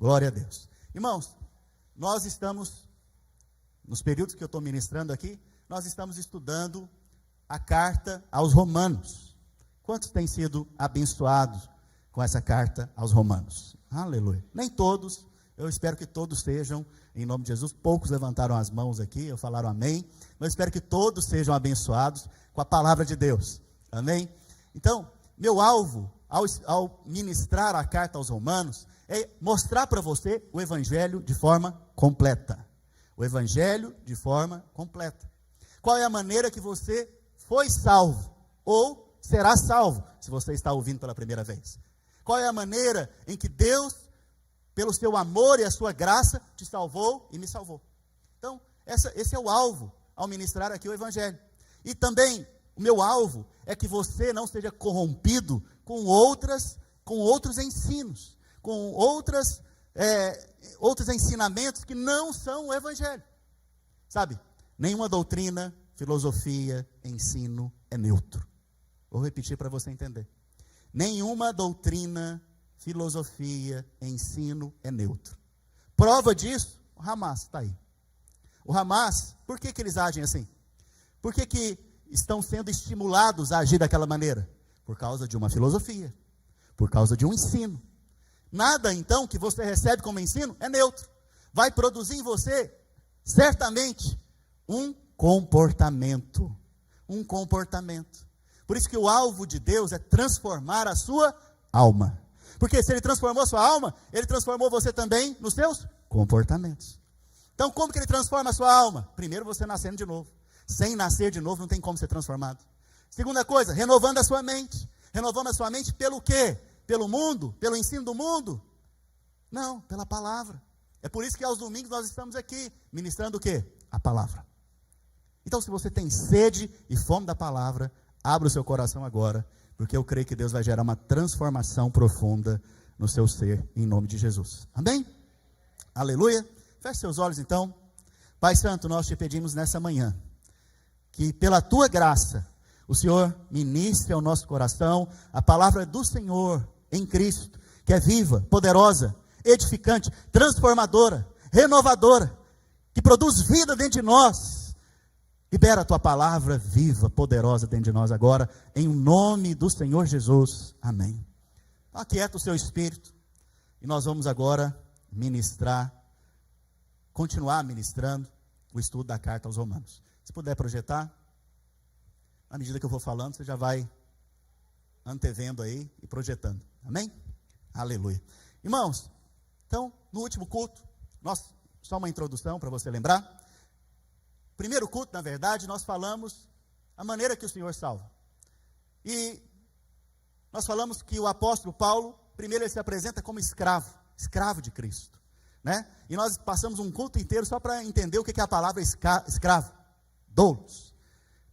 Glória a Deus. Irmãos, nós estamos, nos períodos que eu estou ministrando aqui, nós estamos estudando a carta aos Romanos. Quantos têm sido abençoados com essa carta aos Romanos? Aleluia. Nem todos, eu espero que todos sejam, em nome de Jesus. Poucos levantaram as mãos aqui, eu falaram amém, mas eu espero que todos sejam abençoados com a palavra de Deus. Amém? Então, meu alvo, ao ministrar a carta aos Romanos, é mostrar para você o Evangelho de forma completa. O Evangelho de forma completa. Qual é a maneira que você foi salvo, ou será salvo, se você está ouvindo pela primeira vez? Qual é a maneira em que Deus, pelo seu amor e a sua graça, te salvou e me salvou? Então, esse é o alvo, ao ministrar aqui o Evangelho. E também, o meu alvo é que você não seja corrompido com outros ensinos, com outros ensinamentos que não são o Evangelho. Sabe, nenhuma doutrina, filosofia, ensino é neutro. Vou repetir para você entender. Nenhuma doutrina, filosofia, ensino é neutro. Prova disso, o Hamas está aí. O Hamas, por que eles agem assim? Por que estão sendo estimulados a agir daquela maneira? Por causa de uma filosofia, por causa de um ensino. Nada, então, que você recebe como ensino é neutro. Vai produzir em você, certamente, um comportamento. Um comportamento. Por isso que o alvo de Deus é transformar a sua alma. Porque se Ele transformou a sua alma, Ele transformou você também nos seus comportamentos. Então, como que Ele transforma a sua alma? Primeiro, você nascendo de novo. Sem nascer de novo, não tem como ser transformado. Segunda coisa, renovando a sua mente. Renovando a sua mente pelo quê? Pelo mundo? Pelo ensino do mundo? Não, pela palavra. É por isso que aos domingos nós estamos aqui, ministrando o quê? A palavra. Então, se você tem sede e fome da palavra, abra o seu coração agora, porque eu creio que Deus vai gerar uma transformação profunda no seu ser, em nome de Jesus. Amém? Aleluia. Feche seus olhos então. Pai Santo, nós te pedimos nessa manhã, que pela tua graça, o Senhor ministre ao nosso coração a palavra do Senhor em Cristo, que é viva, poderosa, edificante, transformadora, renovadora, que produz vida dentro de nós. Libera a tua palavra viva, poderosa dentro de nós agora, em nome do Senhor Jesus. Amém. Aquieta o seu espírito, e nós vamos agora ministrar, continuar ministrando o estudo da carta aos Romanos. Se puder projetar, à medida que eu vou falando, você já vai antevendo aí e projetando. Amém? Aleluia. Irmãos, então, no último culto, só uma introdução para você lembrar. Primeiro culto, na verdade, nós falamos a maneira que o Senhor salva. E nós falamos que o apóstolo Paulo, primeiro ele se apresenta como escravo de Cristo, né? E nós passamos um culto inteiro só para entender o que é a palavra escravo, doulos.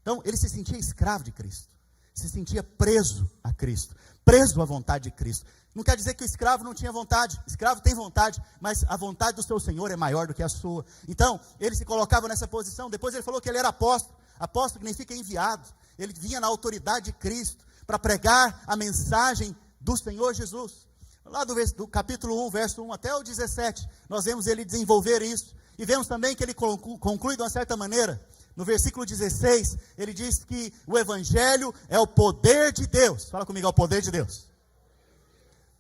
Então, ele se sentia escravo de Cristo, se sentia preso a Cristo, preso à vontade de Cristo. Não quer dizer que o escravo não tinha vontade. O escravo tem vontade, mas a vontade do seu Senhor é maior do que a sua. Então, ele se colocava nessa posição. Depois ele falou que ele era apóstolo. Apóstolo significa enviado. Ele vinha na autoridade de Cristo para pregar a mensagem do Senhor Jesus. Lá do capítulo 1, verso 1 até o 17, nós vemos ele desenvolver isso. E vemos também que ele conclui de uma certa maneira. No versículo 16, ele diz que o Evangelho é o poder de Deus. Fala comigo, é o poder de Deus.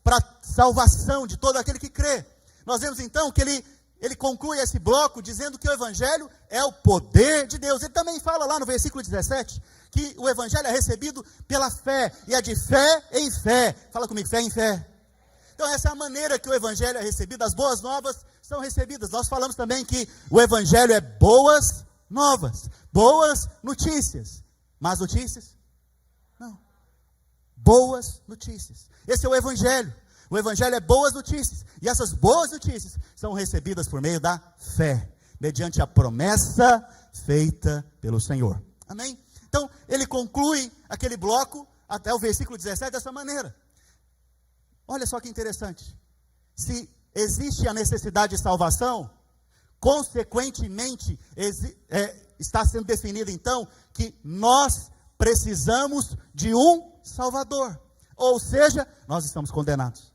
Para a salvação de todo aquele que crê. Nós vemos então que ele conclui esse bloco dizendo que o Evangelho é o poder de Deus. Ele também fala lá no versículo 17, que o Evangelho é recebido pela fé, e é de fé em fé. Fala comigo, fé em fé. Então essa é a maneira que o Evangelho é recebido, as boas novas são recebidas. Nós falamos também que o Evangelho é boas novas, boas notícias. Más notícias? Não. Boas notícias. Esse é o Evangelho. O Evangelho é boas notícias. E essas boas notícias são recebidas por meio da fé, mediante a promessa feita pelo Senhor. Amém? Então, ele conclui aquele bloco até o versículo 17 dessa maneira. Olha só que interessante. Se existe a necessidade de salvação, consequentemente, está sendo definido então que nós precisamos de um Salvador. Ou seja, nós estamos condenados.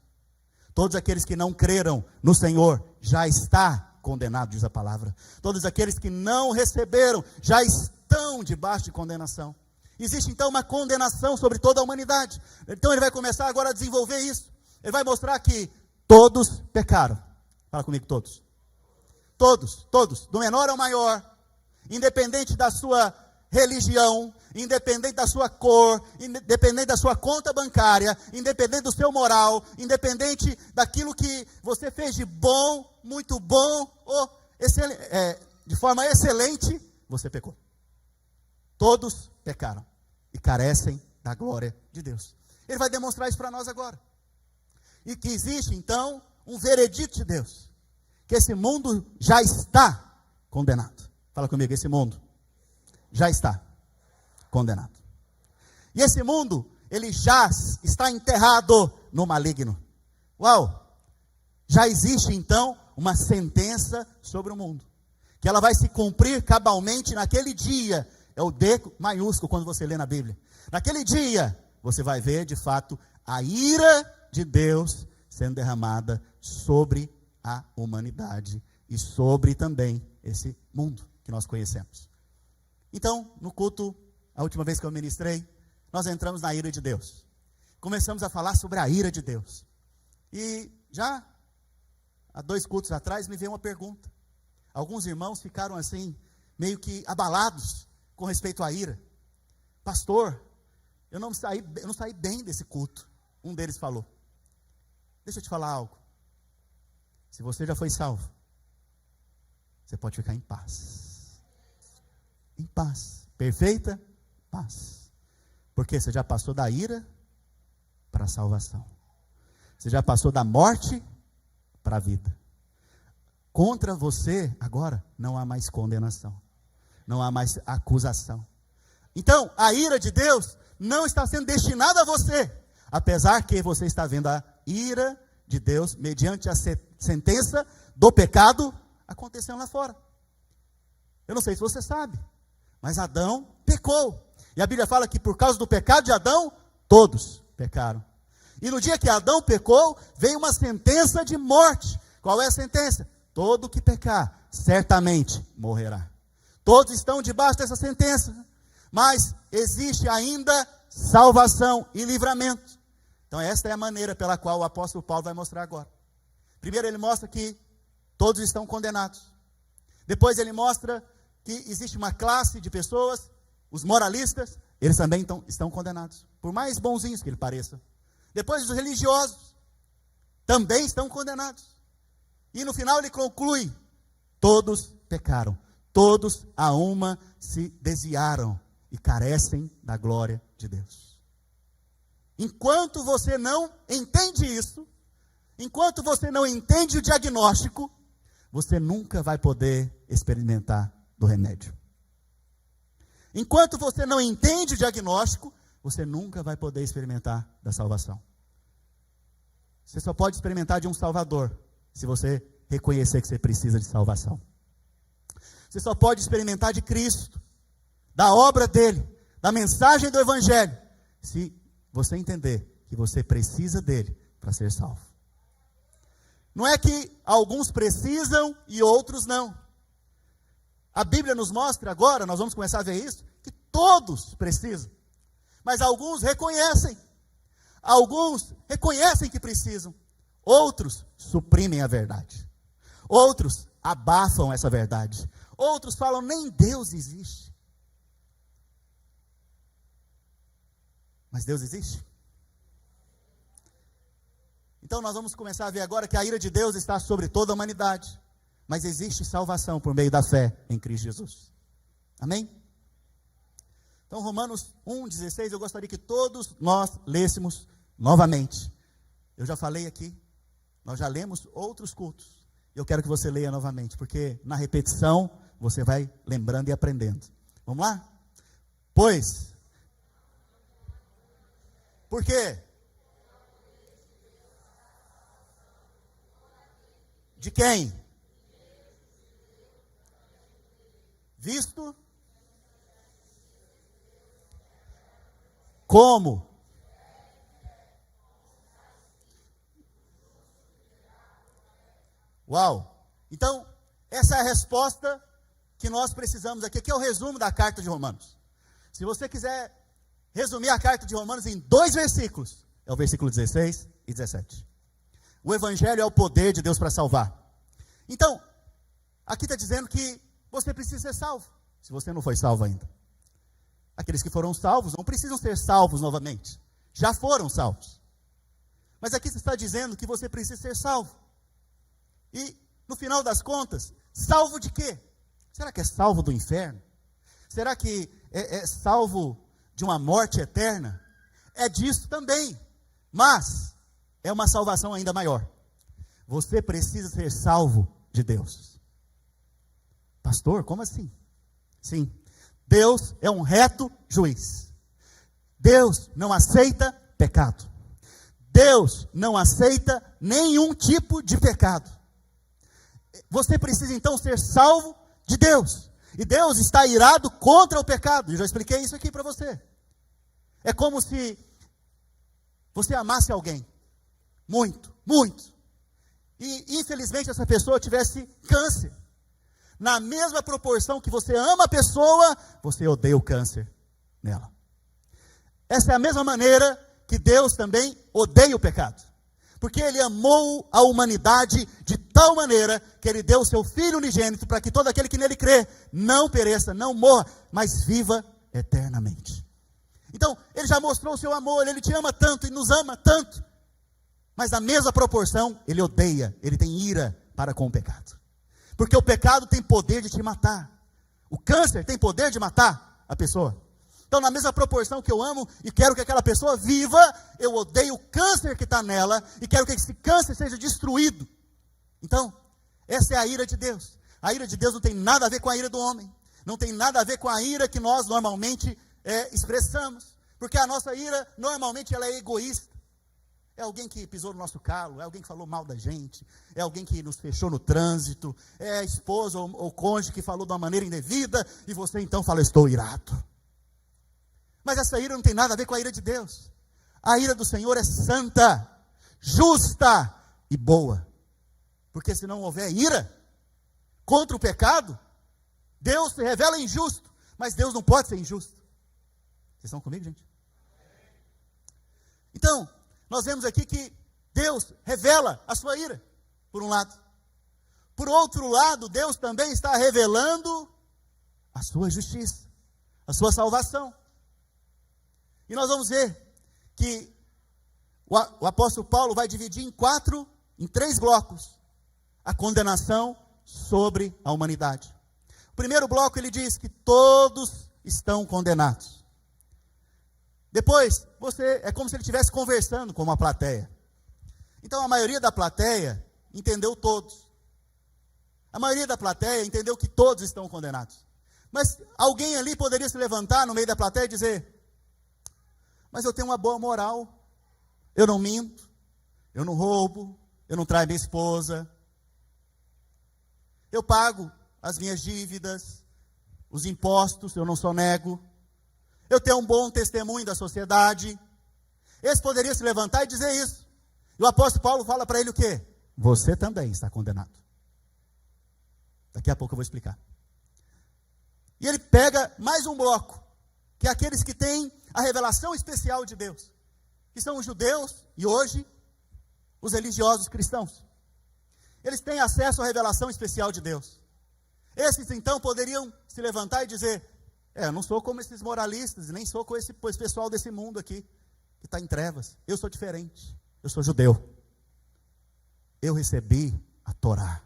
Todos aqueles que não creram no Senhor já está condenado, diz a palavra. Todos aqueles que não receberam já estão debaixo de condenação. Existe então uma condenação sobre toda a humanidade. Então ele vai começar agora a desenvolver isso. Ele vai mostrar que todos pecaram. Fala comigo, todos. Todos, do menor ao maior, independente da sua religião, independente da sua cor, independente da sua conta bancária, independente do seu moral, independente daquilo que você fez de bom, muito bom, ou de forma excelente, você pecou. Todos pecaram e carecem da glória de Deus. Ele vai demonstrar isso para nós agora. E que existe então um veredito de Deus, que esse mundo já está condenado. Fala comigo, esse mundo já está condenado. E esse mundo, ele já está enterrado no maligno. Uau! Já existe então uma sentença sobre o mundo, que ela vai se cumprir cabalmente naquele dia. É o D maiúsculo quando você lê na Bíblia. Naquele dia, você vai ver de fato a ira de Deus sendo derramada sobre a humanidade e sobre também esse mundo que nós conhecemos. Então, no culto, a última vez que eu ministrei, nós entramos na ira de Deus. Começamos a falar sobre a ira de Deus. E já há 2 cultos atrás me veio uma pergunta. Alguns irmãos ficaram assim, meio que abalados com respeito à ira. Pastor, eu não saí bem desse culto. Um deles falou. Deixa eu te falar algo. Se você já foi salvo, você pode ficar em paz. Em paz. Perfeita paz. Porque você já passou da ira para a salvação. Você já passou da morte para a vida. Contra você, agora, não há mais condenação. Não há mais acusação. Então, a ira de Deus não está sendo destinada a você. Apesar que você está vendo a ira de Deus, mediante a sentença do pecado, acontecendo lá fora. Eu não sei se você sabe, mas Adão pecou. E a Bíblia fala que por causa do pecado de Adão, todos pecaram. E no dia que Adão pecou, veio uma sentença de morte. Qual é a sentença? Todo que pecar, certamente morrerá. Todos estão debaixo dessa sentença. Mas existe ainda salvação e livramento. Então esta é a maneira pela qual o apóstolo Paulo vai mostrar agora. Primeiro ele mostra que todos estão condenados. Depois ele mostra que existe uma classe de pessoas, os moralistas, eles também estão condenados. Por mais bonzinhos que ele pareça. Depois os religiosos também estão condenados. E no final ele conclui, todos pecaram. Todos a uma se desviaram e carecem da glória de Deus. Enquanto você não entende isso, enquanto você não entende o diagnóstico, você nunca vai poder experimentar do remédio. Enquanto você não entende o diagnóstico, você nunca vai poder experimentar da salvação. Você só pode experimentar de um Salvador, se você reconhecer que você precisa de salvação. Você só pode experimentar de Cristo, da obra dele, da mensagem do Evangelho, se você entender que você precisa dele para ser salvo. Não é que alguns precisam e outros não. A Bíblia nos mostra agora, nós vamos começar a ver isso, que todos precisam. Mas alguns reconhecem. Alguns reconhecem que precisam. Outros suprimem a verdade. Outros abafam essa verdade. Outros falam, nem Deus existe. Mas Deus existe? Então nós vamos começar a ver agora que a ira de Deus está sobre toda a humanidade. Mas existe salvação por meio da fé em Cristo Jesus. Amém? Então Romanos 1,16, eu gostaria que todos nós lêssemos novamente. Eu já falei aqui, nós já lemos outros cultos. Eu quero que você leia novamente, porque na repetição você vai lembrando e aprendendo. Vamos lá? Pois. Por quê? De quem? Visto? Como? Uau! Então, essa é a resposta que nós precisamos aqui. Aqui é o resumo da carta de Romanos. Se você quiser resumir a carta de Romanos em 2 versículos, é o versículo 16 e 17. O Evangelho é o poder de Deus para salvar. Então, aqui está dizendo que você precisa ser salvo, se você não foi salvo ainda. Aqueles que foram salvos não precisam ser salvos novamente, já foram salvos. Mas aqui se está dizendo que você precisa ser salvo. E, no final das contas, salvo de quê? Será que é salvo do inferno? Será que é salvo de uma morte eterna? É disso também, mas é uma salvação ainda maior. Você precisa ser salvo de Deus. Pastor, como assim? Sim, Deus é um reto juiz. Deus não aceita pecado. Deus não aceita nenhum tipo de pecado. Você precisa então ser salvo de Deus. E Deus está irado contra o pecado. Eu já expliquei isso aqui para você. É como se você amasse alguém. Muito, muito. E infelizmente essa pessoa tivesse câncer. Na mesma proporção que você ama a pessoa, você odeia o câncer nela. Essa é a mesma maneira que Deus também odeia o pecado. Porque Ele amou a humanidade de tal maneira que Ele deu o seu Filho unigênito para que todo aquele que nele crê não pereça, não morra, mas viva eternamente. Então, Ele já mostrou o seu amor, Ele te ama tanto e nos ama tanto. Mas na mesma proporção, Ele odeia, Ele tem ira para com o pecado. Porque o pecado tem poder de te matar. O câncer tem poder de matar a pessoa. Então, na mesma proporção que eu amo e quero que aquela pessoa viva, eu odeio o câncer que está nela e quero que esse câncer seja destruído. Então, essa é a ira de Deus. A ira de Deus não tem nada a ver com a ira do homem. Não tem nada a ver com a ira que nós normalmente expressamos. Porque a nossa ira, normalmente, ela é egoísta. É alguém que pisou no nosso calo, é alguém que falou mal da gente, é alguém que nos fechou no trânsito, é a esposa ou cônjuge que falou de uma maneira indevida e você então fala, estou irado. Mas essa ira não tem nada a ver com a ira de Deus. A ira do Senhor é santa, justa e boa. Porque se não houver ira contra o pecado, Deus se revela injusto. Mas Deus não pode ser injusto. Vocês estão comigo, gente? Então, nós vemos aqui que Deus revela a sua ira, por um lado. Por outro lado, Deus também está revelando a sua justiça, a sua salvação. E nós vamos ver que o apóstolo Paulo vai dividir em 3 blocos a condenação sobre a humanidade. O primeiro bloco ele diz que todos estão condenados. Depois, é como se ele estivesse conversando com uma plateia. Então a maioria da plateia entendeu todos. A maioria da plateia entendeu que todos estão condenados. Mas alguém ali poderia se levantar no meio da plateia e dizer, mas eu tenho uma boa moral, eu não minto, eu não roubo, eu não traio minha esposa, eu pago as minhas dívidas, os impostos, eu não sonego, eu tenho um bom testemunho da sociedade. Esse poderia se levantar e dizer isso. E o apóstolo Paulo fala para ele o quê? Você também está condenado. Daqui a pouco eu vou explicar. E ele pega mais um bloco, que é aqueles que têm a revelação especial de Deus, que são os judeus e hoje os religiosos cristãos. Eles têm acesso à revelação especial de Deus. Esses então poderiam se levantar e dizer, eu não sou como esses moralistas, nem sou como esse pessoal desse mundo aqui, que está em trevas. Eu sou diferente, eu sou judeu. Eu recebi a Torá,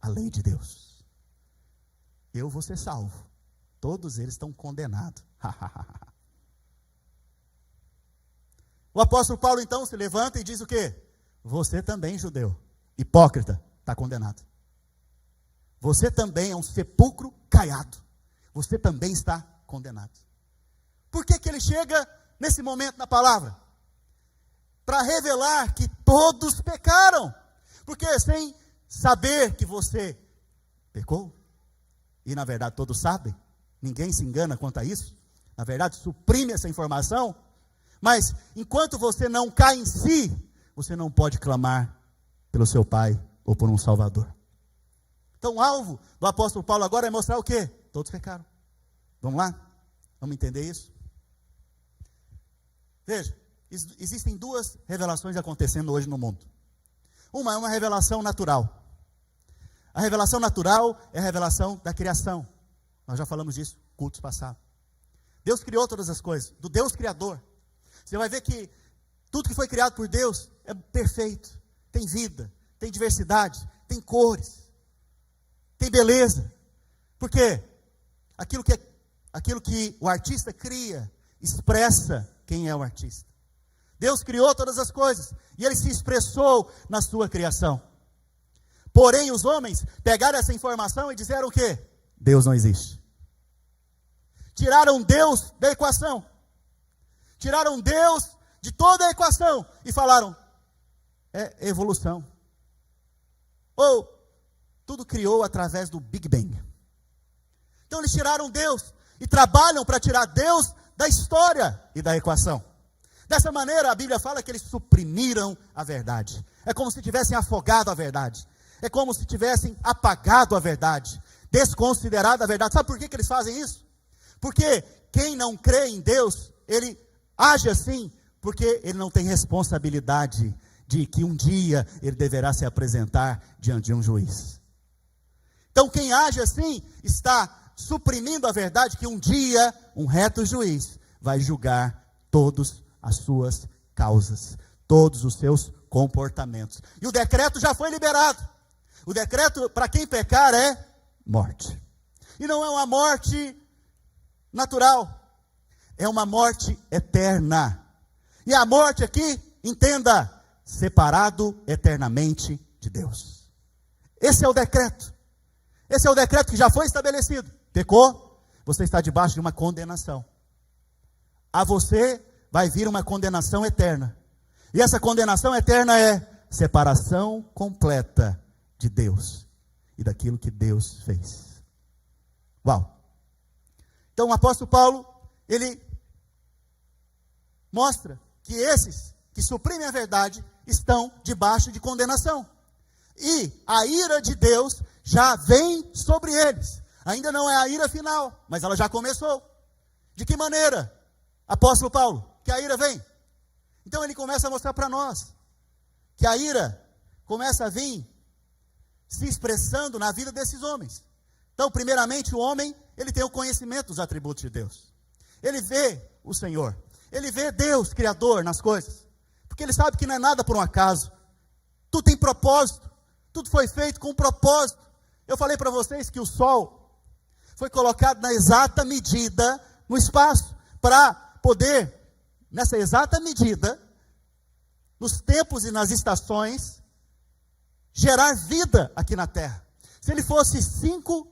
a lei de Deus. Eu vou ser salvo. Todos eles estão condenados. O apóstolo Paulo então se levanta e diz o quê? Você também, judeu, hipócrita, está condenado. Você também é um sepulcro caiado. Você também está condenado. Por que ele chega nesse momento na palavra? Para revelar que todos pecaram. Porque sem saber que você pecou, e na verdade todos sabem, ninguém se engana quanto a isso, na verdade suprime essa informação, mas enquanto você não cai em si, você não pode clamar pelo seu pai ou por um Salvador. Então o alvo do apóstolo Paulo agora é mostrar o quê? Todos pecaram. Vamos lá? Vamos entender isso? Veja, existem duas revelações acontecendo hoje no mundo. Uma é uma revelação natural. A revelação natural é a revelação da criação. Nós já falamos disso em cultos passados. Deus criou todas as coisas, do Deus Criador. Você vai ver que tudo que foi criado por Deus é perfeito. Tem vida, tem diversidade, tem cores, tem beleza. Por quê? Aquilo que o artista cria, expressa quem é o artista. Deus criou todas as coisas e Ele se expressou na sua criação. Porém, os homens pegaram essa informação e disseram o quê? Deus não existe. Tiraram Deus da equação. Tiraram Deus de toda a equação e falaram, é evolução. Ou, tudo criou através do Big Bang. Então eles tiraram Deus e trabalham para tirar Deus da história e da equação. Dessa maneira, a Bíblia fala que eles suprimiram a verdade. É como se tivessem afogado a verdade. É como se tivessem apagado a verdade, desconsiderado a verdade. Sabe por que eles fazem isso? Porque quem não crê em Deus, ele age assim, porque ele não tem responsabilidade de que um dia ele deverá se apresentar diante de um juiz. Então quem age assim, está suprimindo a verdade que um dia um reto juiz vai julgar todas as suas causas, todos os seus comportamentos. E o decreto já foi liberado. O decreto para quem pecar é morte. E não é uma morte natural, é uma morte eterna. E a morte aqui, entenda, separado eternamente de Deus. Esse é o decreto. Esse é o decreto que já foi estabelecido. Pecou, você está debaixo de uma condenação. A você vai vir uma condenação eterna. E essa condenação eterna é separação completa de Deus e daquilo que Deus fez. Uau! Então o apóstolo Paulo, ele mostra que esses que suprimem a verdade estão debaixo de condenação. E a ira de Deus já vem sobre eles. Ainda não é a ira final, mas ela já começou. De que maneira, apóstolo Paulo, que a ira vem? Então ele começa a mostrar para nós que a ira começa a vir se expressando na vida desses homens. Então, primeiramente, o homem, ele tem o conhecimento dos atributos de Deus. Ele vê o Senhor. Ele vê Deus, Criador, nas coisas. Porque ele sabe que não é nada por um acaso. Tudo tem propósito. Tudo foi feito com um propósito. Eu falei para vocês que o sol foi colocado na exata medida no espaço, para poder, nessa exata medida, nos tempos e nas estações, gerar vida aqui na Terra. Se ele fosse 5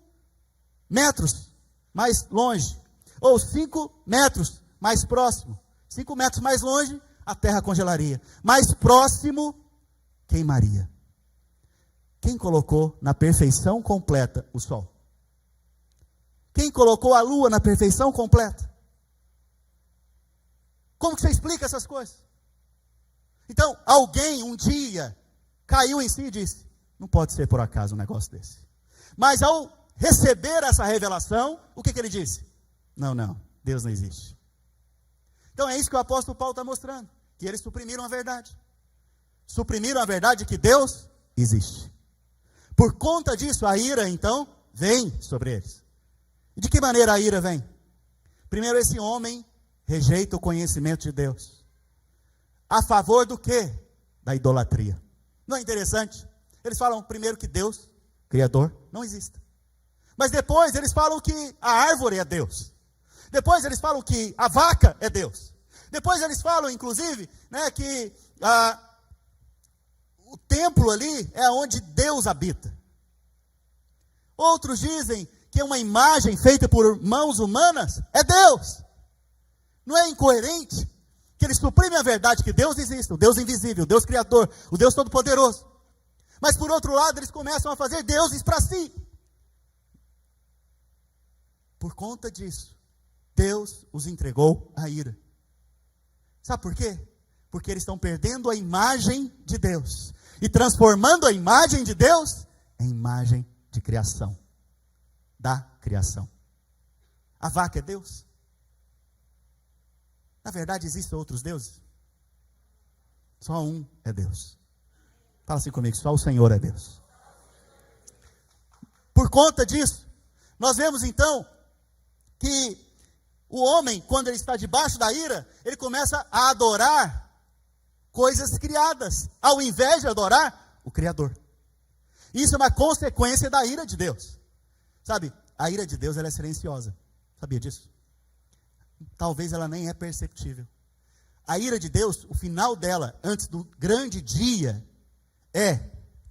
metros mais longe, ou 5 metros mais próximo, 5 metros mais longe, a Terra congelaria. Mais próximo, queimaria. Quem colocou na perfeição completa o Sol? Quem colocou a Lua na perfeição completa? Como que você explica essas coisas? Então, alguém um dia caiu em si e disse, não pode ser por acaso um negócio desse. Mas ao receber essa revelação, o que ele disse? Não, Deus não existe. Então é isso que o apóstolo Paulo está mostrando, que eles suprimiram a verdade. Suprimiram a verdade que Deus existe. Por conta disso, a ira, então, vem sobre eles. E de que maneira a ira vem? Primeiro, esse homem rejeita o conhecimento de Deus. A favor do quê? Da idolatria. Não é interessante? Eles falam primeiro que Deus, Criador, não existe. Mas depois eles falam que a árvore é Deus. Depois eles falam que a vaca é Deus. Depois eles falam, inclusive, que o templo ali é onde Deus habita. Outros dizem que uma imagem feita por mãos humanas é Deus. Não é incoerente que eles suprimem a verdade que Deus existe, o Deus invisível, o Deus criador, o Deus todo-poderoso. Mas por outro lado, eles começam a fazer deuses para si. Por conta disso, Deus os entregou à ira. Sabe por quê? Porque eles estão perdendo a imagem de Deus. e transformando a imagem de Deus em imagem de criação, da criação. A vaca é Deus? Na verdade, existem outros deuses? Só um é Deus. Fala assim comigo, só o Senhor é Deus. Por conta disso, nós vemos então que o homem, quando ele está debaixo da ira, ele começa a adorar coisas criadas, ao invés de adorar o Criador. Isso é uma consequência da ira de Deus. Sabe, a ira de Deus ela é silenciosa. Sabia disso? Talvez ela nem é perceptível. A ira de Deus, o final dela, antes do grande dia, é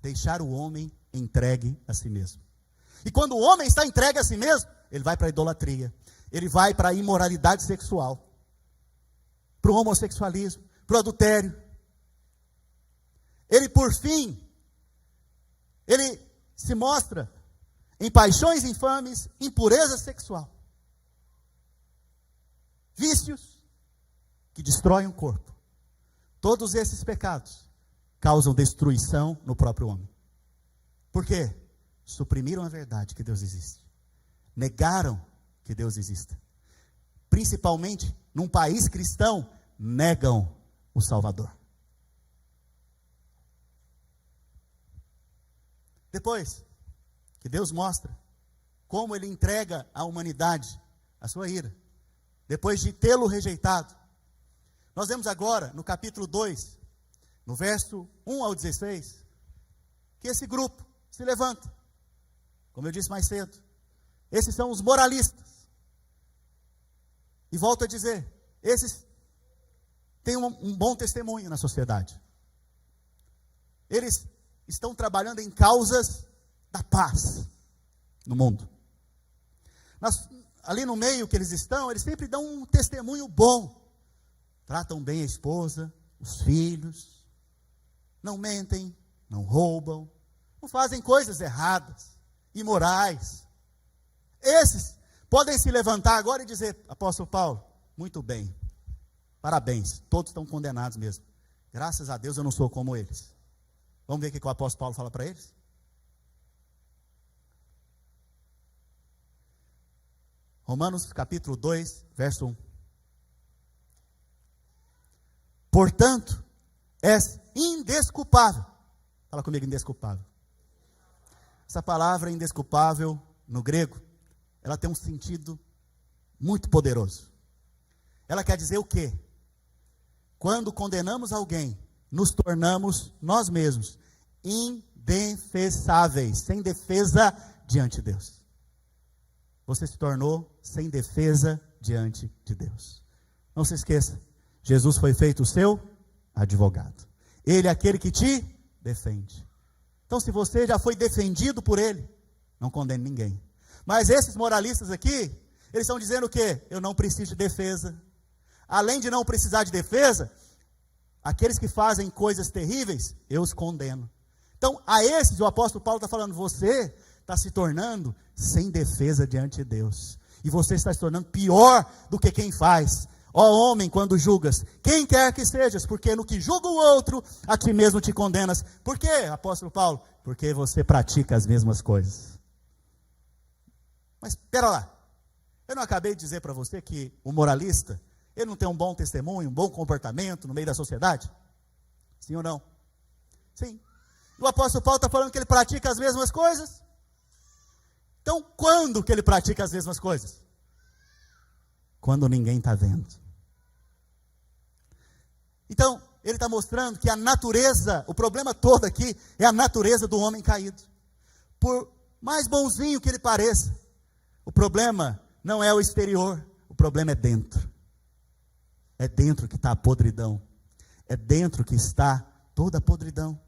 deixar o homem entregue a si mesmo. E quando o homem está entregue a si mesmo, ele vai para a idolatria, ele vai para a imoralidade sexual, para o homossexualismo, para o adultério. Ele, por fim, ele se mostra em paixões infames, impureza sexual, vícios que destroem o corpo. Todos esses pecados causam destruição no próprio homem. Por quê? Suprimiram a verdade que Deus existe. Negaram que Deus exista. Principalmente num país cristão, negam o Salvador. Depois que Deus mostra como Ele entrega à humanidade a sua ira, depois de tê-lo rejeitado, nós vemos agora no capítulo 2, no verso 1 ao 16, que esse grupo se levanta. Como eu disse mais cedo, esses são os moralistas. E volto a dizer, esses têm um bom testemunho na sociedade. Eles estão trabalhando em causas da paz no mundo. Ali no meio que eles estão, eles sempre dão um testemunho bom. Tratam bem a esposa, os filhos, não mentem, não roubam, não fazem coisas erradas, imorais. Esses podem se levantar agora e dizer, apóstolo Paulo, muito bem, parabéns, todos estão condenados mesmo. Graças a Deus eu não sou como eles. Vamos ver o que o apóstolo Paulo fala para eles? Romanos capítulo 2, verso 1. Portanto, és indesculpável. Fala comigo, indesculpável. Essa palavra indesculpável, no grego, ela tem um sentido muito poderoso. Ela quer dizer o quê? Quando condenamos alguém, nos tornamos nós mesmos indefensáveis, sem defesa diante de Deus. Você se tornou sem defesa diante de Deus. Não se esqueça, Jesus foi feito o seu advogado. Ele é aquele que te defende. Então, se você já foi defendido por ele, não condene ninguém. Mas esses moralistas aqui, eles estão dizendo o quê? Eu não preciso de defesa. Além de não precisar de defesa, aqueles que fazem coisas terríveis, eu os condeno. Então, a esses, o apóstolo Paulo está falando, você está se tornando sem defesa diante de Deus. E você está se tornando pior do que quem faz. Ó homem, quando julgas, quem quer que sejas, porque no que julga o outro, a ti mesmo te condenas. Por quê, apóstolo Paulo? Porque você pratica as mesmas coisas. Mas, espera lá, eu não acabei de dizer para você que o moralista, ele não tem um bom testemunho, um bom comportamento no meio da sociedade? Sim ou não? Sim. E o apóstolo Paulo está falando que ele pratica as mesmas coisas? Então, quando que ele pratica as mesmas coisas? Quando ninguém está vendo. Então, ele está mostrando que a natureza, o problema todo aqui é a natureza do homem caído. Por mais bonzinho que ele pareça, o problema não é o exterior, o problema é dentro. É dentro que está a podridão. É dentro que está toda a podridão.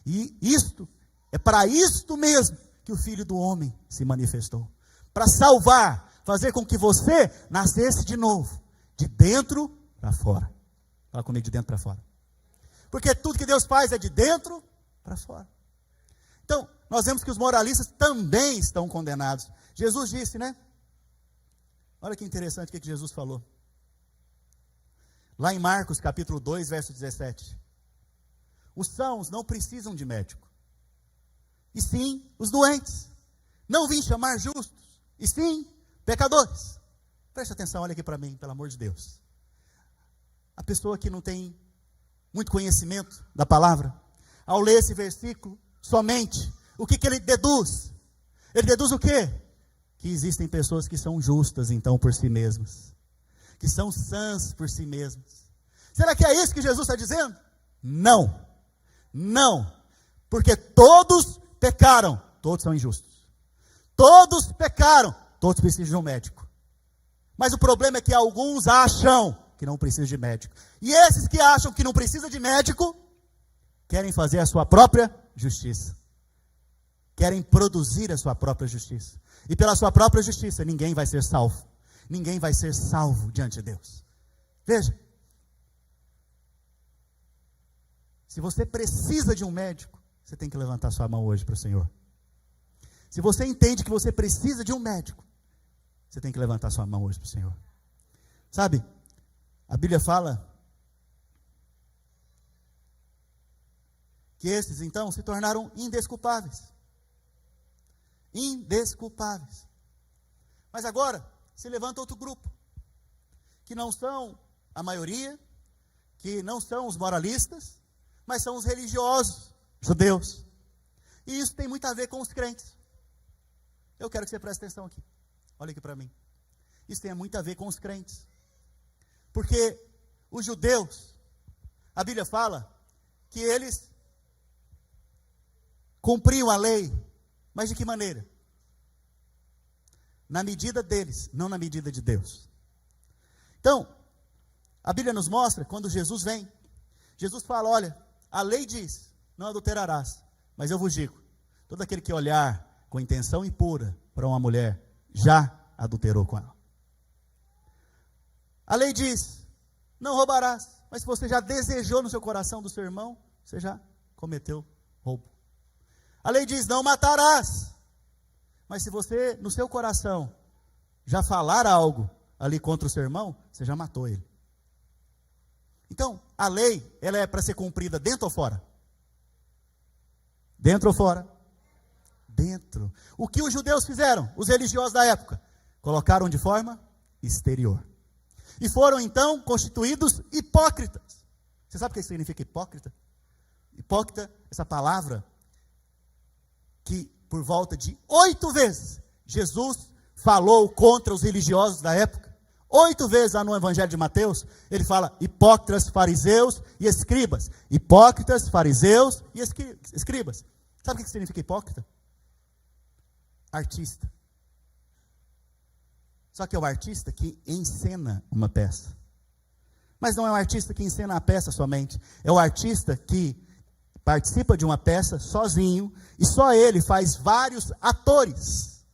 E isto, é para isto mesmo que o Filho do Homem se manifestou. Para salvar, fazer com que você nascesse de novo, de dentro para fora. Fala comigo, de dentro para fora. Porque tudo que Deus faz é de dentro para fora. Então, nós vemos que os moralistas também estão condenados. Jesus disse, né? Olha que interessante o que Jesus falou. Lá em Marcos capítulo 2, verso 17. Os sãos não precisam de médico, e sim os doentes. Não vim chamar justos, e sim pecadores. Preste atenção, olha aqui para mim, pelo amor de Deus. A pessoa que não tem muito conhecimento da palavra, ao ler esse versículo, somente, o que ele deduz? Ele deduz o quê? Que existem pessoas que são justas, então, por si mesmas. Que são sãs por si mesmas. Será que é isso que Jesus está dizendo? Não. Não. Porque todos pecaram, todos são injustos. Todos pecaram, todos precisam de um médico. Mas o problema é que alguns acham que não precisam de médico. E esses que acham que não precisa de médico, querem fazer a sua própria justiça. Querem produzir a sua própria justiça. E pela sua própria justiça, ninguém vai ser salvo. Ninguém vai ser salvo diante de Deus. Veja. Se você precisa de um médico, você tem que levantar sua mão hoje para o Senhor. Se você entende que você precisa de um médico, você tem que levantar sua mão hoje para o Senhor. Sabe, a Bíblia fala que esses, então, se tornaram indesculpáveis. Indesculpáveis. Mas agora, se levanta outro grupo, que não são a maioria, que não são os moralistas, mas são os religiosos, judeus. E isso tem muito a ver com os crentes. Eu quero que você preste atenção aqui. Olha aqui para mim. Isso tem muito a ver com os crentes. Porque os judeus, a Bíblia fala que eles cumpriam a lei, mas de que maneira? Na medida deles, não na medida de Deus. Então, a Bíblia nos mostra, quando Jesus vem, Jesus fala, olha, a lei diz, não adulterarás, mas eu vos digo, todo aquele que olhar com intenção impura para uma mulher, já adulterou com ela. A lei diz, não roubarás, mas se você já desejou no seu coração do seu irmão, você já cometeu roubo. A lei diz, não matarás, mas se você no seu coração já falar algo ali contra o seu irmão, você já matou ele. Então, a lei, ela é para ser cumprida dentro ou fora? Dentro ou fora? Dentro. O que os judeus fizeram, os religiosos da época? Colocaram de forma exterior. E foram então constituídos hipócritas. Você sabe o que significa hipócrita? Hipócrita, essa palavra, que por volta de 8 vezes, Jesus falou contra os religiosos da época. 8 vezes lá no Evangelho de Mateus, ele fala hipócritas, fariseus e escribas. Hipócritas, fariseus e escribas. Sabe o que significa hipócrita? Artista. Só que é o artista que encena uma peça. Mas não é o artista que encena a peça somente. É o artista que participa de uma peça sozinho e só ele faz vários atores.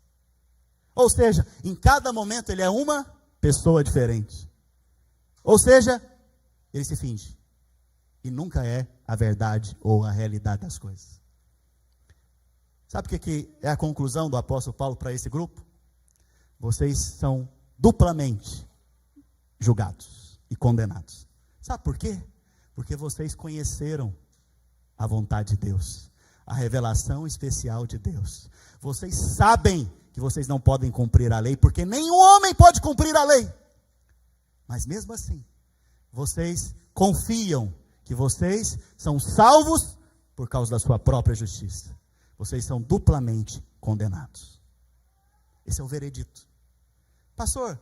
Ou seja, em cada momento ele é uma pessoa diferente. Ou seja, ele se finge. E nunca é a verdade ou a realidade das coisas. Sabe o que é a conclusão do apóstolo Paulo para esse grupo? Vocês são duplamente julgados e condenados. Sabe por quê? Porque vocês conheceram a vontade de Deus, a revelação especial de Deus. Vocês sabem que vocês não podem cumprir a lei, porque nenhum homem pode cumprir a lei. Mas mesmo assim, vocês confiam que vocês são salvos por causa da sua própria justiça. Vocês são duplamente condenados. Esse é o veredito. Pastor,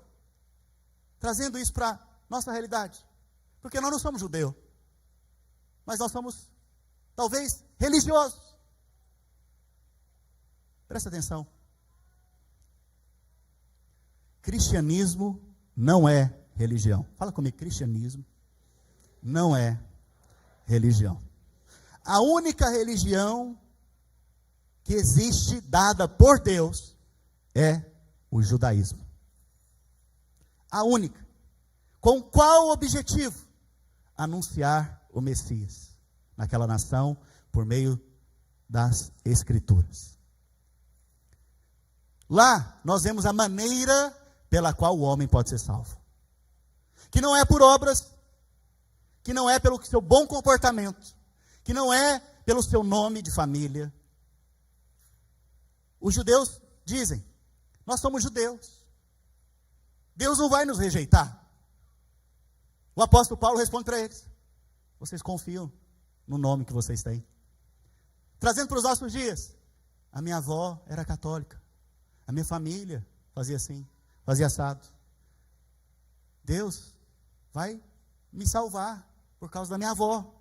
trazendo isso para nossa realidade, porque nós não somos judeus, mas nós somos, talvez, religiosos. Presta atenção. Cristianismo não é religião. Fala comigo, cristianismo não é religião. A única religião que existe, dada por Deus, é o judaísmo. A única. Com qual objetivo? Anunciar o Messias naquela nação por meio das Escrituras. Lá nós vemos a maneira pela qual o homem pode ser salvo. Que não é por obras, que não é pelo seu bom comportamento, que não é pelo seu nome de família. Os judeus dizem, nós somos judeus. Deus não vai nos rejeitar. O apóstolo Paulo responde para eles, vocês confiam no nome que vocês têm. Trazendo para os nossos dias, a minha avó era católica, a minha família fazia assim, fazia assado. Deus vai me salvar por causa da minha avó,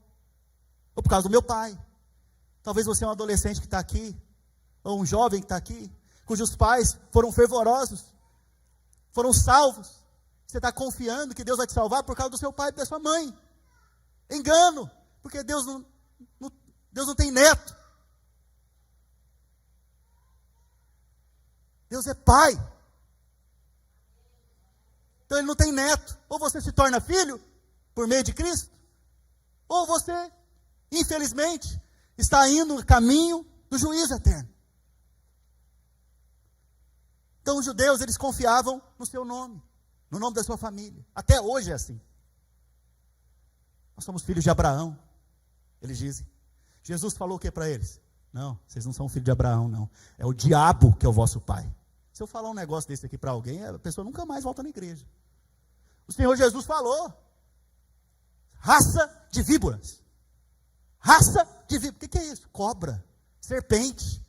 ou por causa do meu pai. Talvez você é um adolescente que está aqui, ou um jovem que está aqui, cujos pais foram fervorosos, foram salvos. Você está confiando que Deus vai te salvar por causa do seu pai e da sua mãe. Engano, porque Deus não tem neto. Deus é pai. Então ele não tem neto. Ou você se torna filho por meio de Cristo, ou você, infelizmente, está indo no caminho do juízo eterno. Então os judeus, eles confiavam no seu nome, no nome da sua família. Até hoje é assim. Nós somos filhos de Abraão, eles dizem. Jesus falou o que para eles? Não, vocês não são filhos de Abraão, não. É o diabo que é o vosso pai. Se eu falar um negócio desse aqui para alguém, a pessoa nunca mais volta na igreja. O Senhor Jesus falou, raça de víboras. Raça de víboras. O que é isso? Cobra, serpente.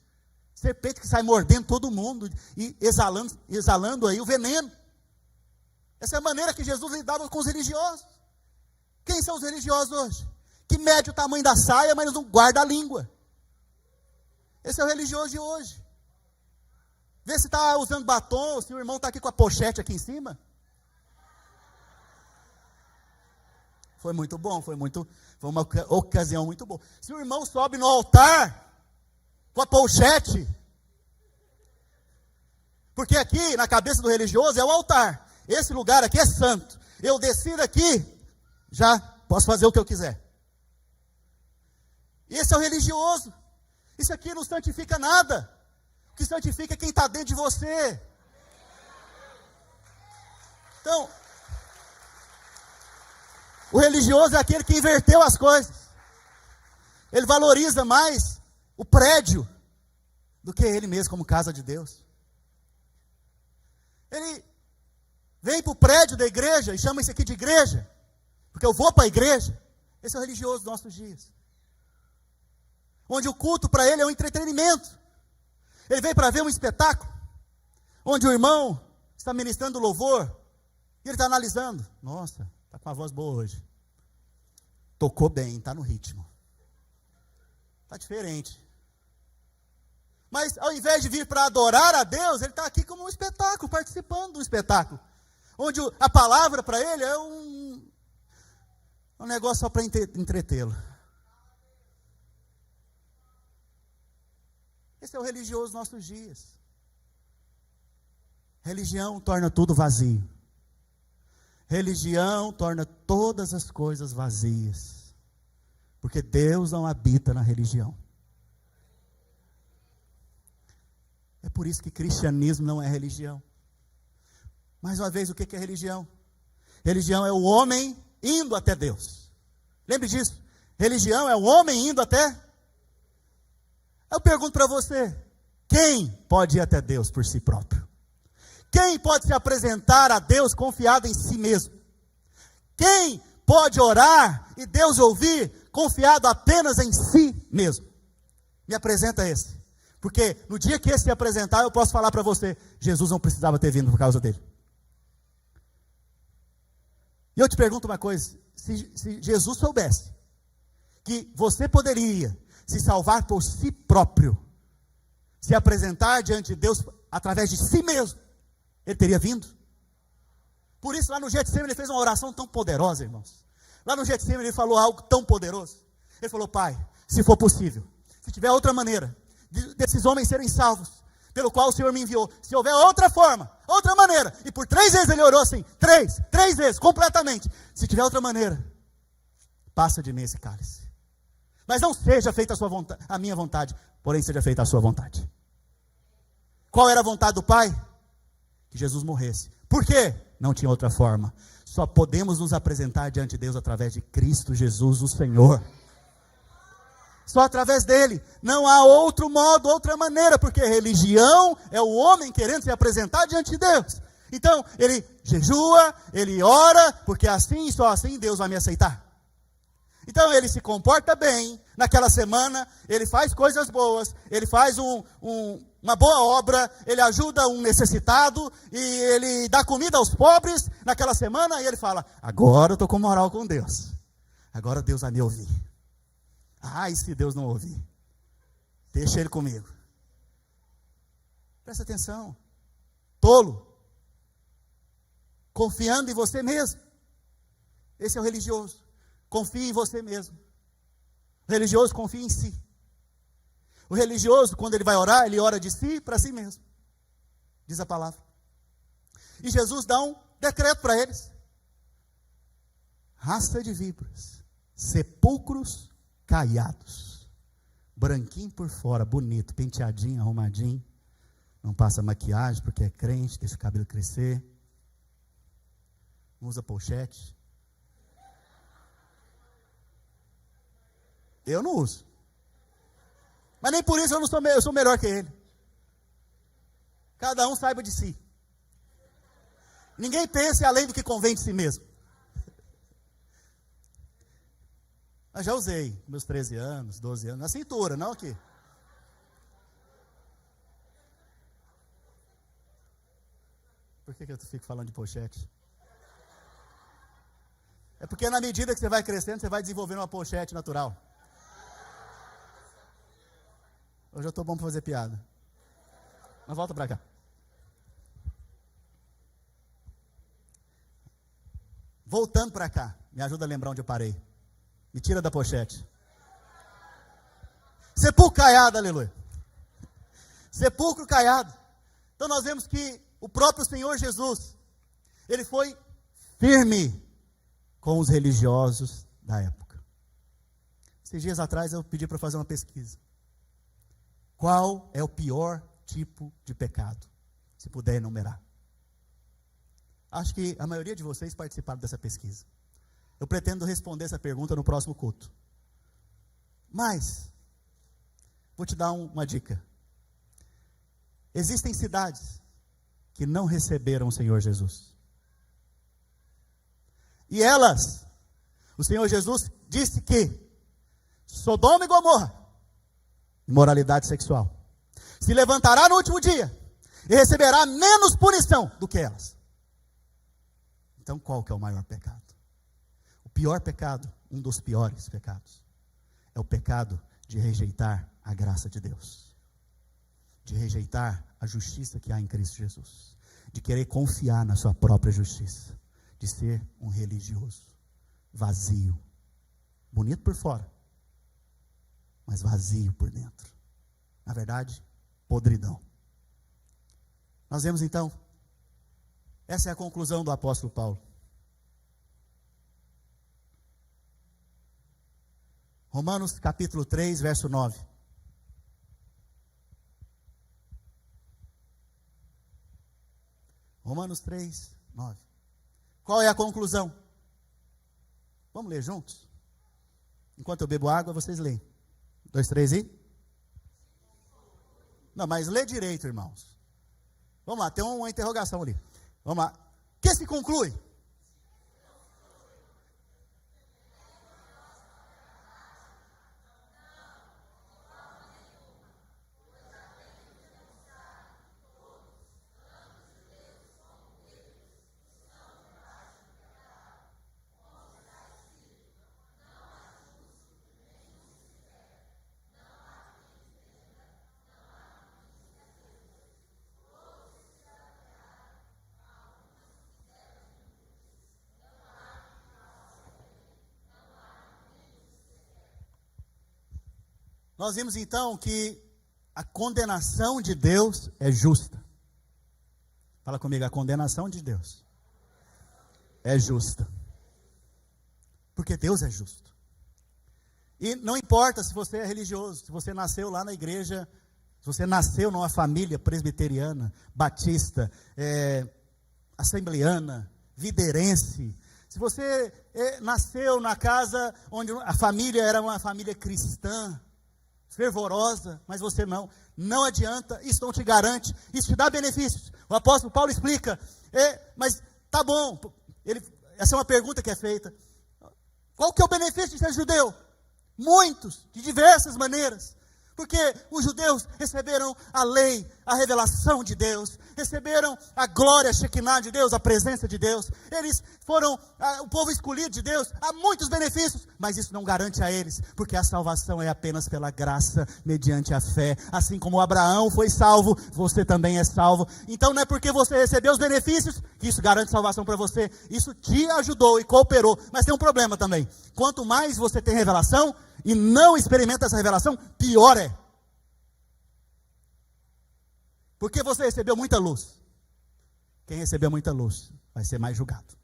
Serpente que sai mordendo todo mundo e exalando aí o veneno. Essa é a maneira que Jesus lidava com os religiosos. Quem são os religiosos hoje? Que mede o tamanho da saia, mas não guarda a língua. Esse é o religioso de hoje. Vê se está usando batom, se o irmão está aqui com a pochete aqui em cima. Foi muito bom, foi uma ocasião muito boa. Se o irmão sobe no altar com a pochete, porque aqui na cabeça do religioso é o altar. Esse lugar aqui é santo. Eu desci daqui, já posso fazer o que eu quiser. Esse é o religioso. Isso aqui não santifica nada. O que santifica é quem está dentro de você. Então, o religioso é aquele que inverteu as coisas. Ele valoriza mais o prédio do que ele mesmo como casa de Deus. Ele vem para o prédio da igreja e chama isso aqui de igreja, porque eu vou para a igreja. Esse é o religioso dos nossos dias. Onde o culto para ele é um entretenimento. Ele vem para ver um espetáculo, onde o irmão está ministrando louvor, e ele está analisando. Nossa, está com a voz boa hoje. Tocou bem, está no ritmo. Está diferente. Mas ao invés de vir para adorar a Deus, ele está aqui como um espetáculo, participando do espetáculo. Onde a palavra para ele é um negócio só para entretê-lo. Esse é o religioso dos nossos dias. Religião torna tudo vazio. Religião torna todas as coisas vazias. Porque Deus não habita na religião. É por isso que cristianismo não é religião. Mais uma vez, o que é religião? Religião é o homem indo até Deus. Lembre disso. Religião é o homem indo até. Eu pergunto para você, quem pode ir até Deus por si próprio? Quem pode se apresentar a Deus confiado em si mesmo? Quem pode orar e Deus ouvir confiado apenas em si mesmo? Me apresenta esse. Porque no dia que esse se apresentar, eu posso falar para você, Jesus não precisava ter vindo por causa dele. E eu te pergunto uma coisa, se Jesus soubesse que você poderia se salvar por si próprio, se apresentar diante de Deus através de si mesmo, ele teria vindo? Por isso lá no Getsemane ele fez uma oração tão poderosa, irmãos. Lá no Getsemane ele falou algo tão poderoso. Ele falou, Pai, se for possível, se tiver outra maneira desses homens serem salvos, pelo qual o Senhor me enviou, se houver outra forma, outra maneira, e por 3 vezes ele orou assim, 3 vezes, completamente, se tiver outra maneira, passa de mim esse cálice. Mas não seja feita a minha vontade, porém seja feita a sua vontade. Qual era a vontade do Pai? Que Jesus morresse. Por quê? Não tinha outra forma. Só podemos nos apresentar diante de Deus através de Cristo Jesus, o Senhor. Só através dele. Não há outro modo, outra maneira, porque religião é o homem querendo se apresentar diante de Deus. Então, ele jejua, ele ora, porque assim e só assim Deus vai me aceitar. Então, ele se comporta bem naquela semana, ele faz coisas boas, ele faz uma boa obra, ele ajuda um necessitado, e ele dá comida aos pobres naquela semana, e ele fala, agora eu estou com moral com Deus. Agora Deus vai me ouvir. E se Deus não ouvir? Deixa ele comigo. Presta atenção. Tolo. Confiando em você mesmo. Esse é o religioso. Confia em você mesmo. O religioso confia em si. O religioso, quando ele vai orar, ele ora de si para si mesmo. Diz a palavra. E Jesus dá um decreto para eles. Raça de víboras, sepulcros caiados, branquinho por fora, bonito, penteadinho, arrumadinho, não passa maquiagem porque é crente, deixa o cabelo crescer, não usa pochete. Eu não uso, mas nem por isso eu sou melhor que ele. Cada um saiba de si. Ninguém pense além do que convém de si mesmo. Eu já usei, meus 13 anos, 12 anos, na cintura, não aqui. Por que eu fico falando de pochete? É porque na medida que você vai crescendo, você vai desenvolvendo uma pochete natural. Hoje eu estou bom para fazer piada. Mas volta para cá. Voltando para cá, me ajuda a lembrar onde eu parei. Me tira da pochete. Sepulcro caiado, aleluia. Sepulcro caiado. Então nós vemos que o próprio Senhor Jesus, ele foi firme com os religiosos da época. Esses dias atrás eu pedi para fazer uma pesquisa. Qual é o pior tipo de pecado? Se puder enumerar. Acho que a maioria de vocês participaram dessa pesquisa. Eu pretendo responder essa pergunta no próximo culto. Mas, vou te dar uma dica. Existem cidades que não receberam o Senhor Jesus. E elas, o Senhor Jesus disse que Sodoma e Gomorra, imoralidade sexual, se levantará no último dia e receberá menos punição do que elas. Então qual que é o maior pecado? O pior pecado, um dos piores pecados, é o pecado de rejeitar a graça de Deus, de rejeitar a justiça que há em Cristo Jesus, de querer confiar na sua própria justiça, de ser um religioso, vazio, bonito por fora, mas vazio por dentro. Na verdade, podridão. Nós vemos então, essa é a conclusão do apóstolo Paulo. Romanos capítulo 3, verso 9. Romanos 3, 9. Qual é a conclusão? Vamos ler juntos? Enquanto eu bebo água, vocês leem. 2, 3 e? Não, mas lê direito, irmãos. Vamos lá, tem uma interrogação ali. Vamos lá. O que se conclui? Nós vimos então que a condenação de Deus é justa. Fala comigo, a condenação de Deus é justa. Porque Deus é justo. E não importa se você é religioso, se você nasceu lá na igreja, se você nasceu numa família presbiteriana, batista, assembleana, viderense, se você nasceu na casa onde a família era uma família cristã, fervorosa, mas você não adianta, isso não te garante, isso te dá benefícios. O apóstolo Paulo explica, mas tá bom, essa é uma pergunta que é feita, qual que é o benefício de ser judeu? Muitos, de diversas maneiras, porque os judeus receberam a lei, a revelação de Deus, receberam a glória, a Shekinah de Deus, a presença de Deus, eles foram o povo escolhido de Deus, há muitos benefícios, mas isso não garante a eles, porque a salvação é apenas pela graça, mediante a fé, assim como Abraão foi salvo, você também é salvo, então não é porque você recebeu os benefícios, que isso garante salvação para você, isso te ajudou e cooperou, mas tem um problema também, quanto mais você tem revelação, e não experimenta essa revelação, pior é. Porque você recebeu muita luz. Quem recebeu muita luz vai ser mais julgado.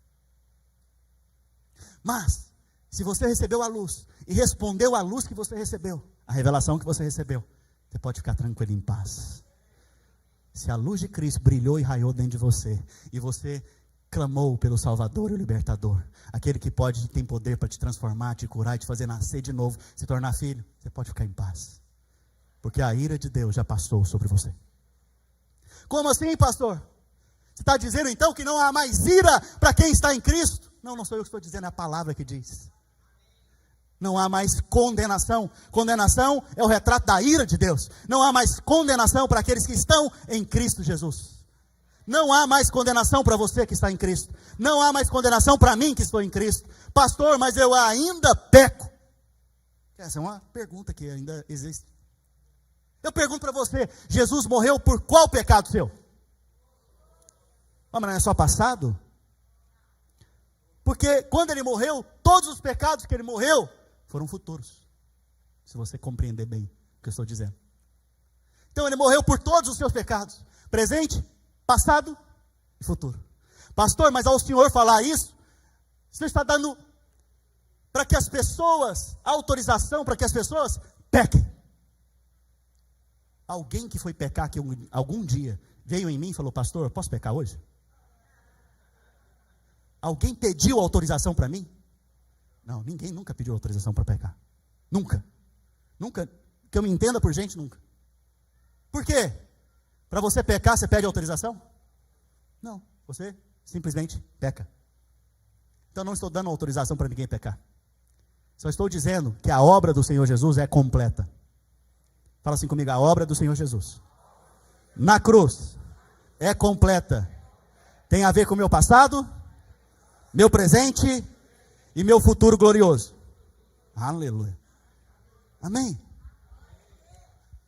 Mas, se você recebeu a luz e respondeu à luz que você recebeu, a revelação que você recebeu, você pode ficar tranquilo em paz. Se a luz de Cristo brilhou e raiou dentro de você, e você clamou pelo Salvador e o Libertador, aquele que tem poder para te transformar, te curar e te fazer nascer de novo, se tornar filho, você pode ficar em paz, porque a ira de Deus já passou sobre você. Como assim, pastor? Você está dizendo então que não há mais ira para quem está em Cristo? Não sou eu que estou dizendo, é a palavra que diz. Não há mais condenação. Condenação é o retrato da ira de Deus. Não há mais condenação para aqueles que estão em Cristo Jesus. Não há mais condenação para você que está em Cristo. Não há mais condenação para mim que estou em Cristo. Pastor, mas eu ainda peco. Essa é uma pergunta que ainda existe. Eu pergunto para você, Jesus morreu por qual pecado seu? Mas não é só passado? Porque quando ele morreu, todos os pecados que ele morreu foram futuros. Se você compreender bem o que eu estou dizendo. Então ele morreu por todos os seus pecados. Presente, passado e futuro. Pastor, mas ao senhor falar isso, você está dando para que as pessoas, autorização para que as pessoas pequem. Alguém que foi pecar aqui algum dia, veio em mim e falou, pastor, posso pecar hoje? Alguém pediu autorização para mim? Não, ninguém nunca pediu autorização para pecar. Nunca. Nunca, que eu me entenda por gente, nunca. Por quê? Para você pecar, você pede autorização? Não, você simplesmente peca. Então não estou dando autorização para ninguém pecar. Só estou dizendo que a obra do Senhor Jesus é completa. Fala assim comigo, a obra do Senhor Jesus na cruz é completa. Tem a ver com o meu passado, meu presente e meu futuro glorioso. Aleluia. Amém.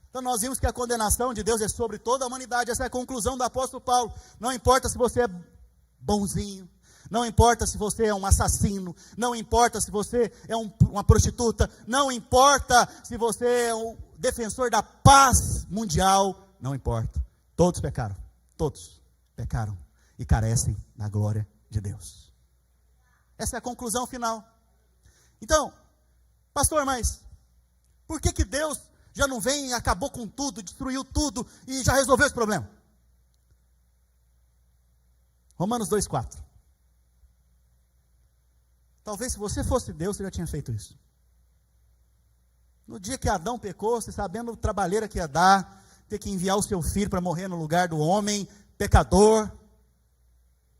Então nós vimos que a condenação de Deus é sobre toda a humanidade. Essa é a conclusão do apóstolo Paulo. Não importa se você é bonzinho, não importa se você é um assassino, não importa se você é uma prostituta, não importa se você é um defensor da paz mundial, não importa. Todos pecaram e carecem da glória de Deus. Essa é a conclusão final. Então, pastor, mas por que Deus já não vem e acabou com tudo, destruiu tudo e já resolveu esse problema? Romanos 2,4. Talvez se você fosse Deus, você já tinha feito isso. No dia que Adão pecou, você sabendo o trabalheira que ia dar, ter que enviar o seu filho para morrer no lugar do homem, pecador.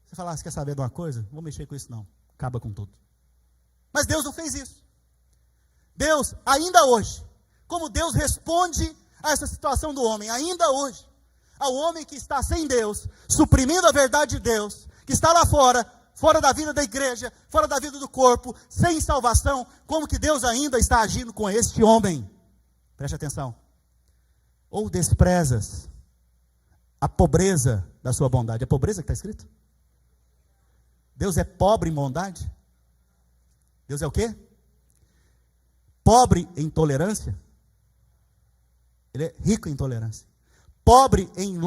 Você fala, você quer saber de uma coisa? Não vou mexer com isso não, acaba com tudo. Mas Deus não fez isso. Deus, ainda hoje, como Deus responde a essa situação do homem, ainda hoje, ao homem que está sem Deus, suprimindo a verdade de Deus, que está lá fora da vida da igreja, fora da vida do corpo, sem salvação, como que Deus ainda está agindo com este homem? Preste atenção. Ou desprezas a pobreza da sua bondade. É pobreza que está escrito? Deus é pobre em bondade? Deus é o quê? Pobre em tolerância? Ele é rico em tolerância. Pobre em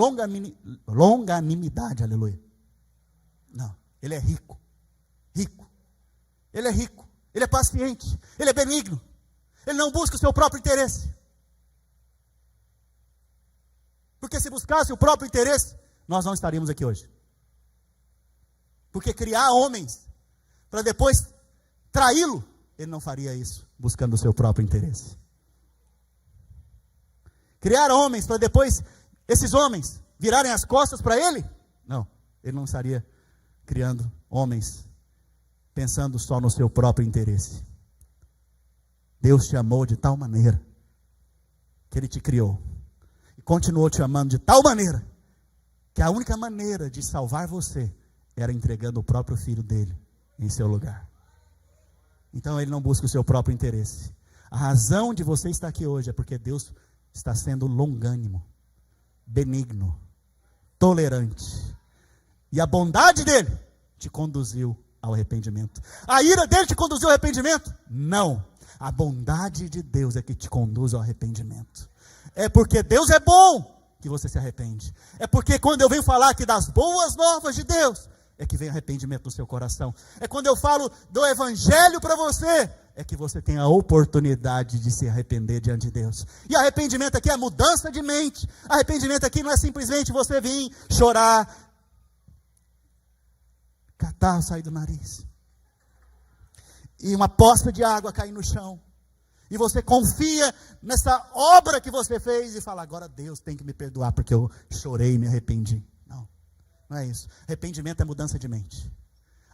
longanimidade, aleluia. Não, ele é rico. Rico. Ele é rico. Ele é paciente. Ele é benigno. Ele não busca o seu próprio interesse. Porque se buscasse o próprio interesse, nós não estaríamos aqui hoje. Porque criar homens para depois traí-lo, ele não faria isso buscando o seu próprio interesse. Criar homens para depois esses homens virarem as costas para ele? Não, ele não estaria criando homens pensando só no seu próprio interesse. Deus te amou de tal maneira que ele te criou e continuou te amando de tal maneira que a única maneira de salvar você era entregando o próprio filho dele em seu lugar. Então ele não busca o seu próprio interesse. A razão de você estar aqui hoje é porque Deus está sendo longânimo, benigno, tolerante. E a bondade dele te conduziu ao arrependimento. A ira dele te conduziu ao arrependimento? Não. A bondade de Deus é que te conduz ao arrependimento. É porque Deus é bom que você se arrepende. É porque quando eu venho falar aqui das boas novas de Deus, é que vem arrependimento no seu coração. É quando eu falo do evangelho para você, é que você tem a oportunidade de se arrepender diante de Deus. E arrependimento aqui é mudança de mente. Arrependimento aqui não é simplesmente você vir chorar, catarro sair do nariz, e uma poça de água cair no chão, e você confia nessa obra que você fez e fala, agora Deus tem que me perdoar porque eu chorei e me arrependi. Não é isso. Arrependimento é mudança de mente.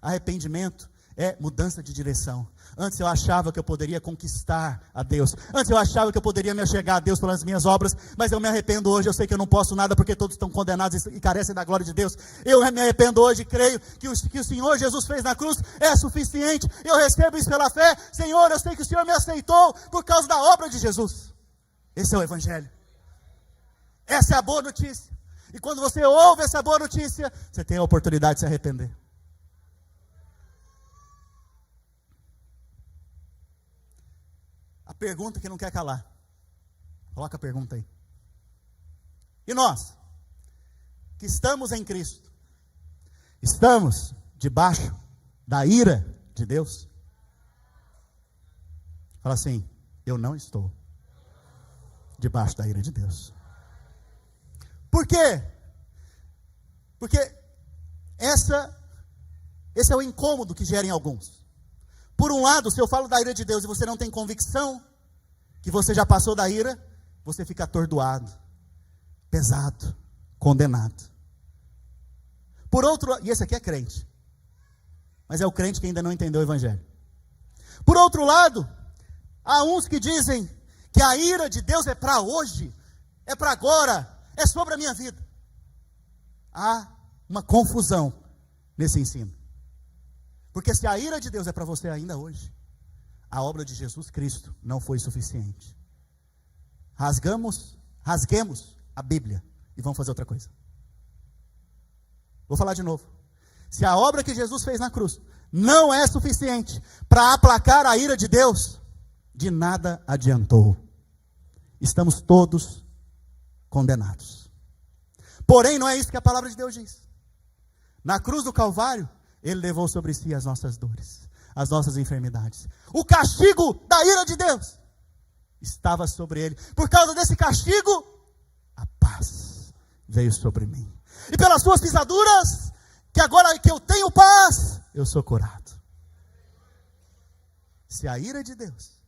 Arrependimento é mudança de direção. Antes eu achava que eu poderia conquistar a Deus. Antes eu achava que eu poderia me achegar a Deus pelas minhas obras. Mas eu me arrependo hoje. Eu sei que eu não posso nada porque todos estão condenados e carecem da glória de Deus. Eu me arrependo hoje e creio que o Senhor Jesus fez na cruz é suficiente. Eu recebo isso pela fé. Senhor, eu sei que o Senhor me aceitou por causa da obra de Jesus. Esse é o evangelho. Essa é a boa notícia. E quando você ouve essa boa notícia, você tem a oportunidade de se arrepender. A pergunta que não quer calar. Coloca a pergunta aí. E nós, que estamos em Cristo, estamos debaixo da ira de Deus? Fala assim, eu não estou debaixo da ira de Deus. Por quê? Porque esse é o incômodo que gera em alguns. Por um lado, se eu falo da ira de Deus e você não tem convicção que você já passou da ira, você fica atordoado, pesado, condenado. Por outro, e esse aqui é crente, mas é o crente que ainda não entendeu o evangelho. Por outro lado, há uns que dizem que a ira de Deus é para hoje, é para agora, é sobre a minha vida. Há uma confusão nesse ensino. Porque se a ira de Deus é para você ainda hoje, a obra de Jesus Cristo não foi suficiente. Rasguemos a Bíblia e vamos fazer outra coisa. Vou falar de novo. Se a obra que Jesus fez na cruz não é suficiente para aplacar a ira de Deus, de nada adiantou. Estamos todos condenados. Porém, não é isso que a palavra de Deus diz. Na cruz do Calvário, Ele levou sobre si as nossas dores, as nossas enfermidades. O castigo da ira de Deus estava sobre Ele. Por causa desse castigo, a paz veio sobre mim. E pelas suas pisaduras, que agora que eu tenho paz, eu sou curado. Se a ira de Deus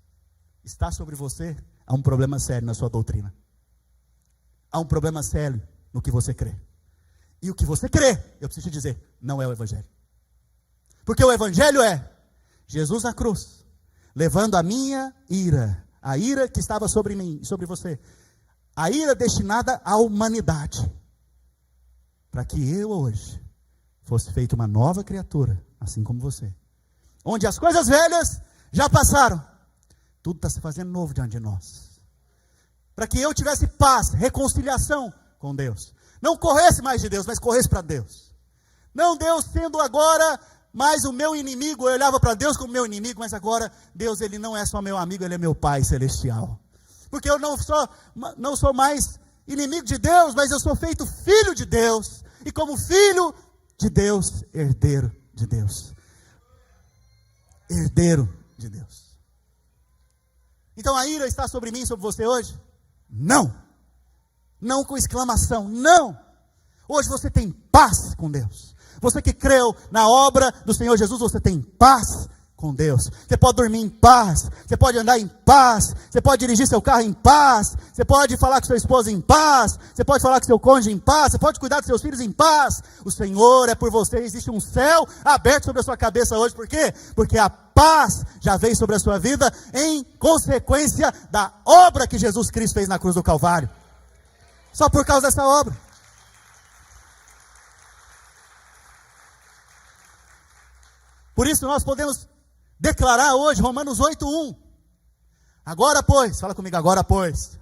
está sobre você, há um problema sério na sua doutrina. Há um problema sério no que você crê. E o que você crê, eu preciso te dizer, não é o evangelho. Porque o evangelho é Jesus na cruz, levando a minha ira, a ira que estava sobre mim e sobre você, a ira destinada à humanidade, para que eu hoje fosse feito uma nova criatura, assim como você. Onde as coisas velhas já passaram, tudo está se fazendo novo diante de nós. Para que eu tivesse paz, reconciliação com Deus. Não corresse mais de Deus, mas corresse para Deus. Não Deus sendo agora mais o meu inimigo. Eu olhava para Deus como meu inimigo, mas agora Deus, Ele não é só meu amigo, Ele é meu Pai celestial. Porque eu não sou mais inimigo de Deus, mas eu sou feito filho de Deus. E como filho de Deus, herdeiro de Deus. Herdeiro de Deus. Então a ira está sobre mim e sobre você hoje? Não. Não com exclamação, não. Hoje você tem paz com Deus. Você que creu na obra do Senhor Jesus, você tem paz com Deus. Você pode dormir em paz, você pode andar em paz, você pode dirigir seu carro em paz, você pode falar com sua esposa em paz, você pode falar com seu cônjuge em paz, você pode cuidar dos seus filhos em paz. O Senhor é por você, existe um céu aberto sobre a sua cabeça hoje. Por quê? Porque a paz já veio sobre a sua vida em consequência da obra que Jesus Cristo fez na cruz do Calvário. Só por causa dessa obra. Por isso nós podemos declarar hoje Romanos 8:1. Agora pois, fala comigo, agora pois,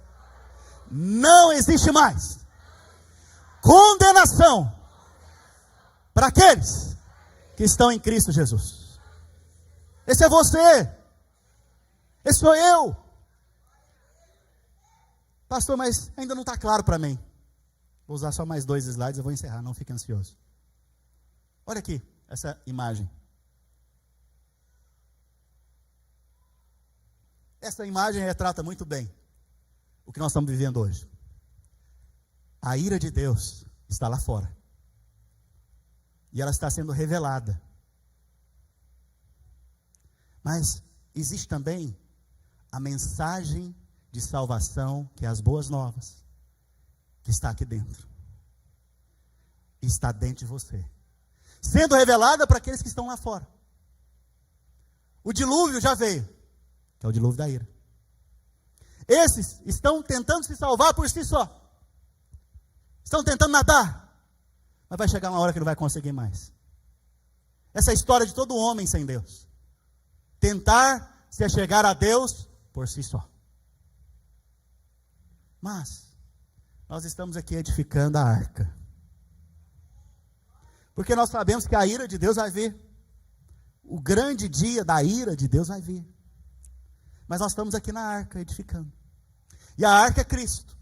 não existe mais condenação para aqueles que estão em Cristo Jesus. Esse é você, esse sou eu. Pastor, mas ainda não está claro para mim. Vou usar só mais 2 slides, eu vou encerrar, não fique ansioso. Olha aqui, essa imagem. Essa imagem retrata muito bem o que nós estamos vivendo hoje. A ira de Deus está lá fora. E ela está sendo revelada. Mas existe também a mensagem de salvação, que é as boas novas, que está aqui dentro. E está dentro de você. Sendo revelada para aqueles que estão lá fora. O dilúvio já veio. Que é o dilúvio da ira. Esses estão tentando se salvar por si só. Estão tentando nadar. Mas vai chegar uma hora que não vai conseguir mais. Essa é a história de todo homem sem Deus. Tentar se achegar a Deus por si só. Mas nós estamos aqui edificando a arca. Porque nós sabemos que a ira de Deus vai vir. O grande dia da ira de Deus vai vir. Mas nós estamos aqui na arca edificando. E a arca é Cristo.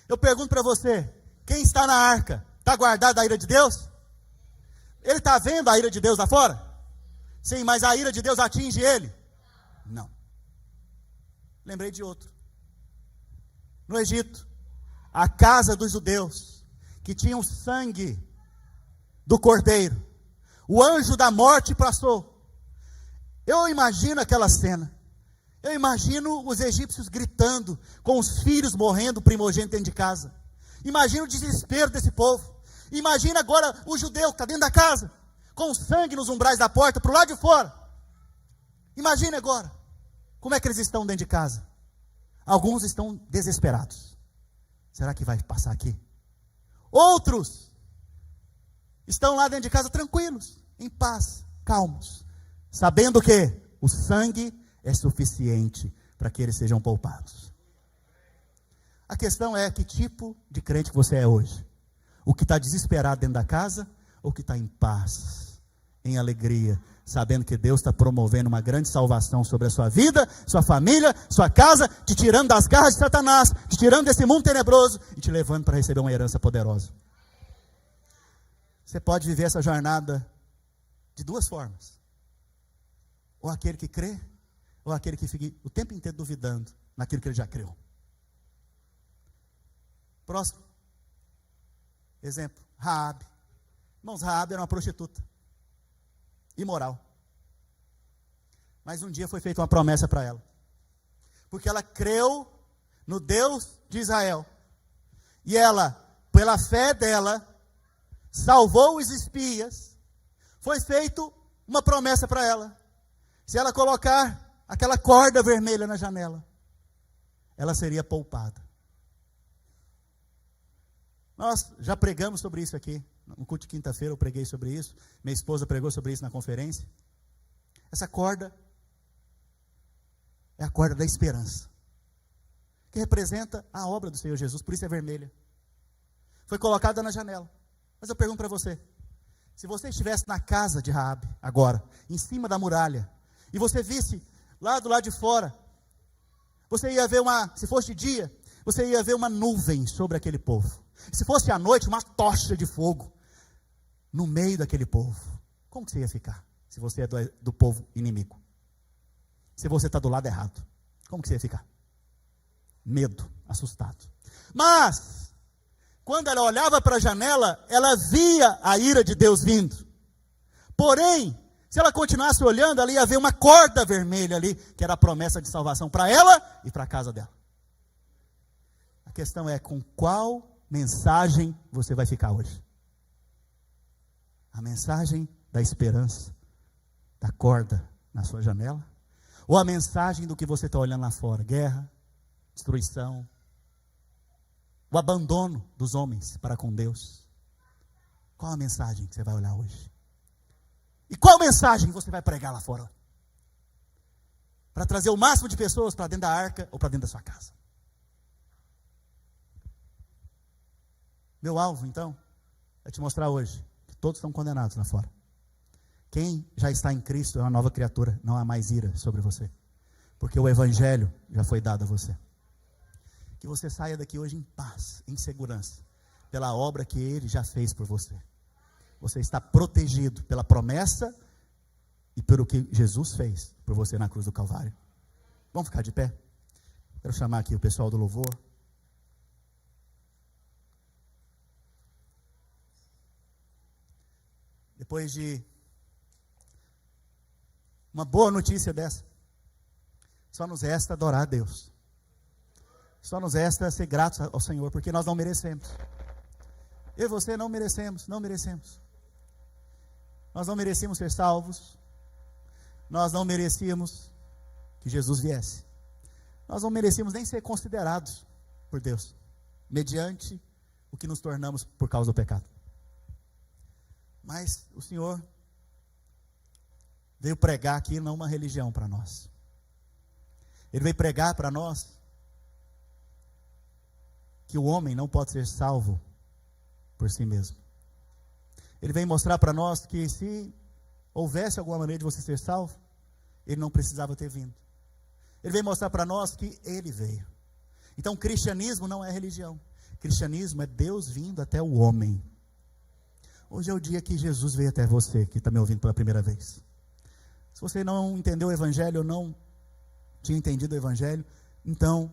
Eu pergunto para você, quem está na arca, está guardado da ira de Deus? Ele está vendo a ira de Deus lá fora? Sim, mas a ira de Deus atinge ele? Não. Lembrei de outro. No Egito, a casa dos judeus, que tinha o sangue do cordeiro, o anjo da morte passou. Eu imagino aquela cena. Eu imagino os egípcios gritando, com os filhos morrendo, primogênito dentro de casa. Imagino o desespero desse povo. Imagina agora o judeu que está dentro da casa, com sangue nos umbrais da porta, para o lado de fora. Imagine agora, como é que eles estão dentro de casa? Alguns estão desesperados. Será que vai passar aqui? Outros estão lá dentro de casa tranquilos, em paz, calmos, sabendo que o sangue é suficiente para que eles sejam poupados. A questão é que tipo de crente que você é hoje? O que está desesperado dentro da casa ou que está em paz, em alegria, sabendo que Deus está promovendo uma grande salvação sobre a sua vida, sua família, sua casa, te tirando das garras de Satanás, te tirando desse mundo tenebroso e te levando para receber uma herança poderosa. Você pode viver essa jornada de 2 formas. Ou aquele que crê, ou aquele que fica o tempo inteiro duvidando naquilo que ele já creu. Próximo. Exemplo, Raabe. Irmãos, Raabe era uma prostituta. Imoral. Mas um dia foi feita uma promessa para ela. Porque ela creu no Deus de Israel. E ela, pela fé dela, salvou os espias. Foi feita uma promessa para ela. Se ela colocar aquela corda vermelha na janela, ela seria poupada. Nós já pregamos sobre isso aqui. No culto de quinta-feira eu preguei sobre isso. Minha esposa pregou sobre isso na conferência. Essa corda é a corda da esperança, que representa a obra do Senhor Jesus, por isso é vermelha. Foi colocada na janela. Mas eu pergunto para você, se você estivesse na casa de Raabe, agora, em cima da muralha, e você visse lá do lado de fora, você ia ver se fosse de dia, você ia ver uma nuvem sobre aquele povo. Se fosse à noite, uma tocha de fogo no meio daquele povo. Como que você ia ficar, se você é do povo inimigo? Se você está do lado errado, como que você ia ficar? Medo, assustado. Mas, quando ela olhava para a janela, ela via a ira de Deus vindo. Porém, Se ela continuasse olhando, ali ia ver uma corda vermelha ali, que era a promessa de salvação para ela e para a casa dela. A questão é, com qual mensagem você vai ficar hoje? A mensagem da esperança, da corda na sua janela? Ou a mensagem do que você está olhando lá fora? Guerra, destruição, o abandono dos homens para com Deus. Qual a mensagem que você vai olhar hoje? E qual mensagem você vai pregar lá fora? Para trazer o máximo de pessoas para dentro da arca ou para dentro da sua casa. Meu alvo, então, é te mostrar hoje que todos estão condenados lá fora. Quem já está em Cristo é uma nova criatura, não há mais ira sobre você. Porque o Evangelho já foi dado a você. Que você saia daqui hoje em paz, em segurança, pela obra que Ele já fez por você. Você está protegido pela promessa e pelo que Jesus fez por você na cruz do Calvário. Vamos ficar de pé? Quero chamar aqui o pessoal do louvor. Depois de uma boa notícia dessa, só nos resta adorar a Deus. Só nos resta ser gratos ao Senhor, porque nós não merecemos. Eu e você não merecemos, não merecemos. Nós não merecíamos ser salvos. Nós não merecíamos que Jesus viesse. Nós não merecíamos nem ser considerados por Deus, mediante o que nos tornamos por causa do pecado. Mas o Senhor veio pregar aqui não uma religião para nós. Ele veio pregar para nós que o homem não pode ser salvo por si mesmo. Ele vem mostrar para nós que se houvesse alguma maneira de você ser salvo, Ele não precisava ter vindo. Ele vem mostrar para nós que Ele veio. Então, cristianismo não é religião. Cristianismo é Deus vindo até o homem. Hoje é o dia que Jesus veio até você, que está me ouvindo pela primeira vez. Se você não entendeu o Evangelho, ou não tinha entendido o Evangelho, então,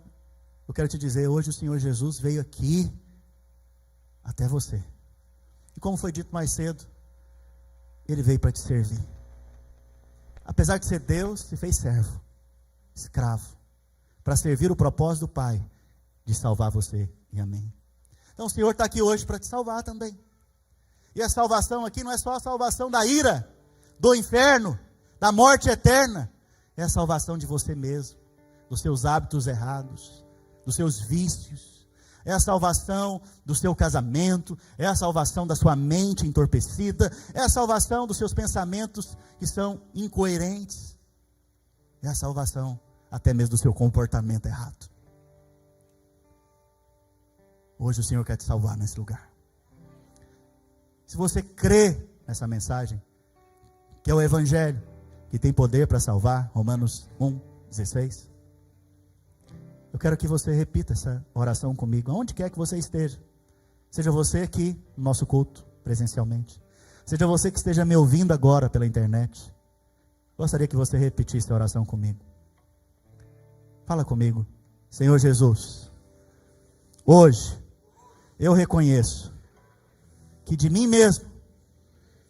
eu quero te dizer, hoje o Senhor Jesus veio aqui até você. E como foi dito mais cedo, Ele veio para te servir. Apesar de ser Deus, se fez servo, escravo, para servir o propósito do Pai, de salvar você e a mim. Então o Senhor está aqui hoje para te salvar também. E a salvação aqui não é só a salvação da ira, do inferno, da morte eterna. É a salvação de você mesmo, dos seus hábitos errados, dos seus vícios. É a salvação do seu casamento, é a salvação da sua mente entorpecida, é a salvação dos seus pensamentos que são incoerentes, é a salvação até mesmo do seu comportamento errado. Hoje o Senhor quer te salvar nesse lugar. Se você crê nessa mensagem, que é o Evangelho, que tem poder para salvar, Romanos 1:16, eu quero que você repita essa oração comigo, aonde quer que você esteja. Seja você aqui no nosso culto, presencialmente. Seja você que esteja me ouvindo agora pela internet. Gostaria que você repetisse a oração comigo. Fala comigo. Senhor Jesus, hoje eu reconheço que de mim mesmo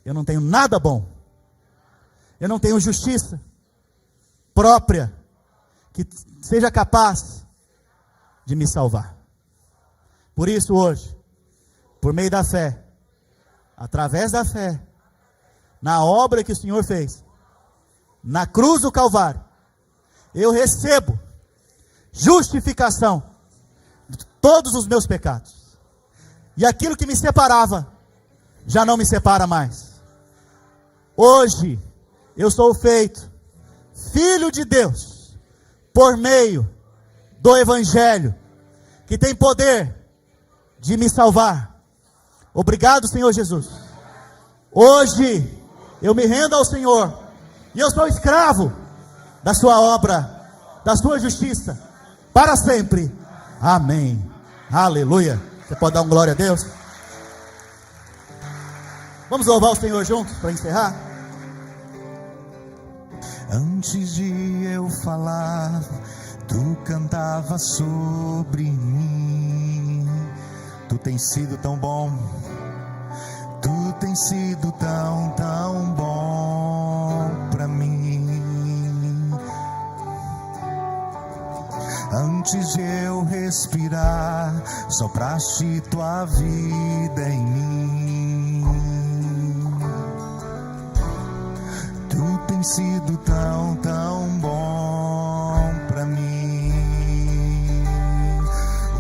eu não tenho nada bom. Eu não tenho justiça própria que seja capaz de me salvar. Por isso hoje, por meio da fé, através da fé, na obra que o Senhor fez, na cruz do Calvário, eu recebo justificação de todos os meus pecados. E aquilo que me separava, já não me separa mais. Hoje, eu sou feito filho de Deus, por meio do Evangelho, que tem poder de me salvar. Obrigado, Senhor Jesus. Hoje, eu me rendo ao Senhor, e eu sou escravo da sua obra, da sua justiça, para sempre. Amém. Aleluia. Você pode dar um glória a Deus? Vamos louvar o Senhor juntos para encerrar? Antes de eu falar, tu cantava sobre mim. Tu tens sido tão bom. Tu tens sido tão, tão bom. Antes de eu respirar, sopraste tua vida em mim. Tu tens sido tão, tão bom pra mim.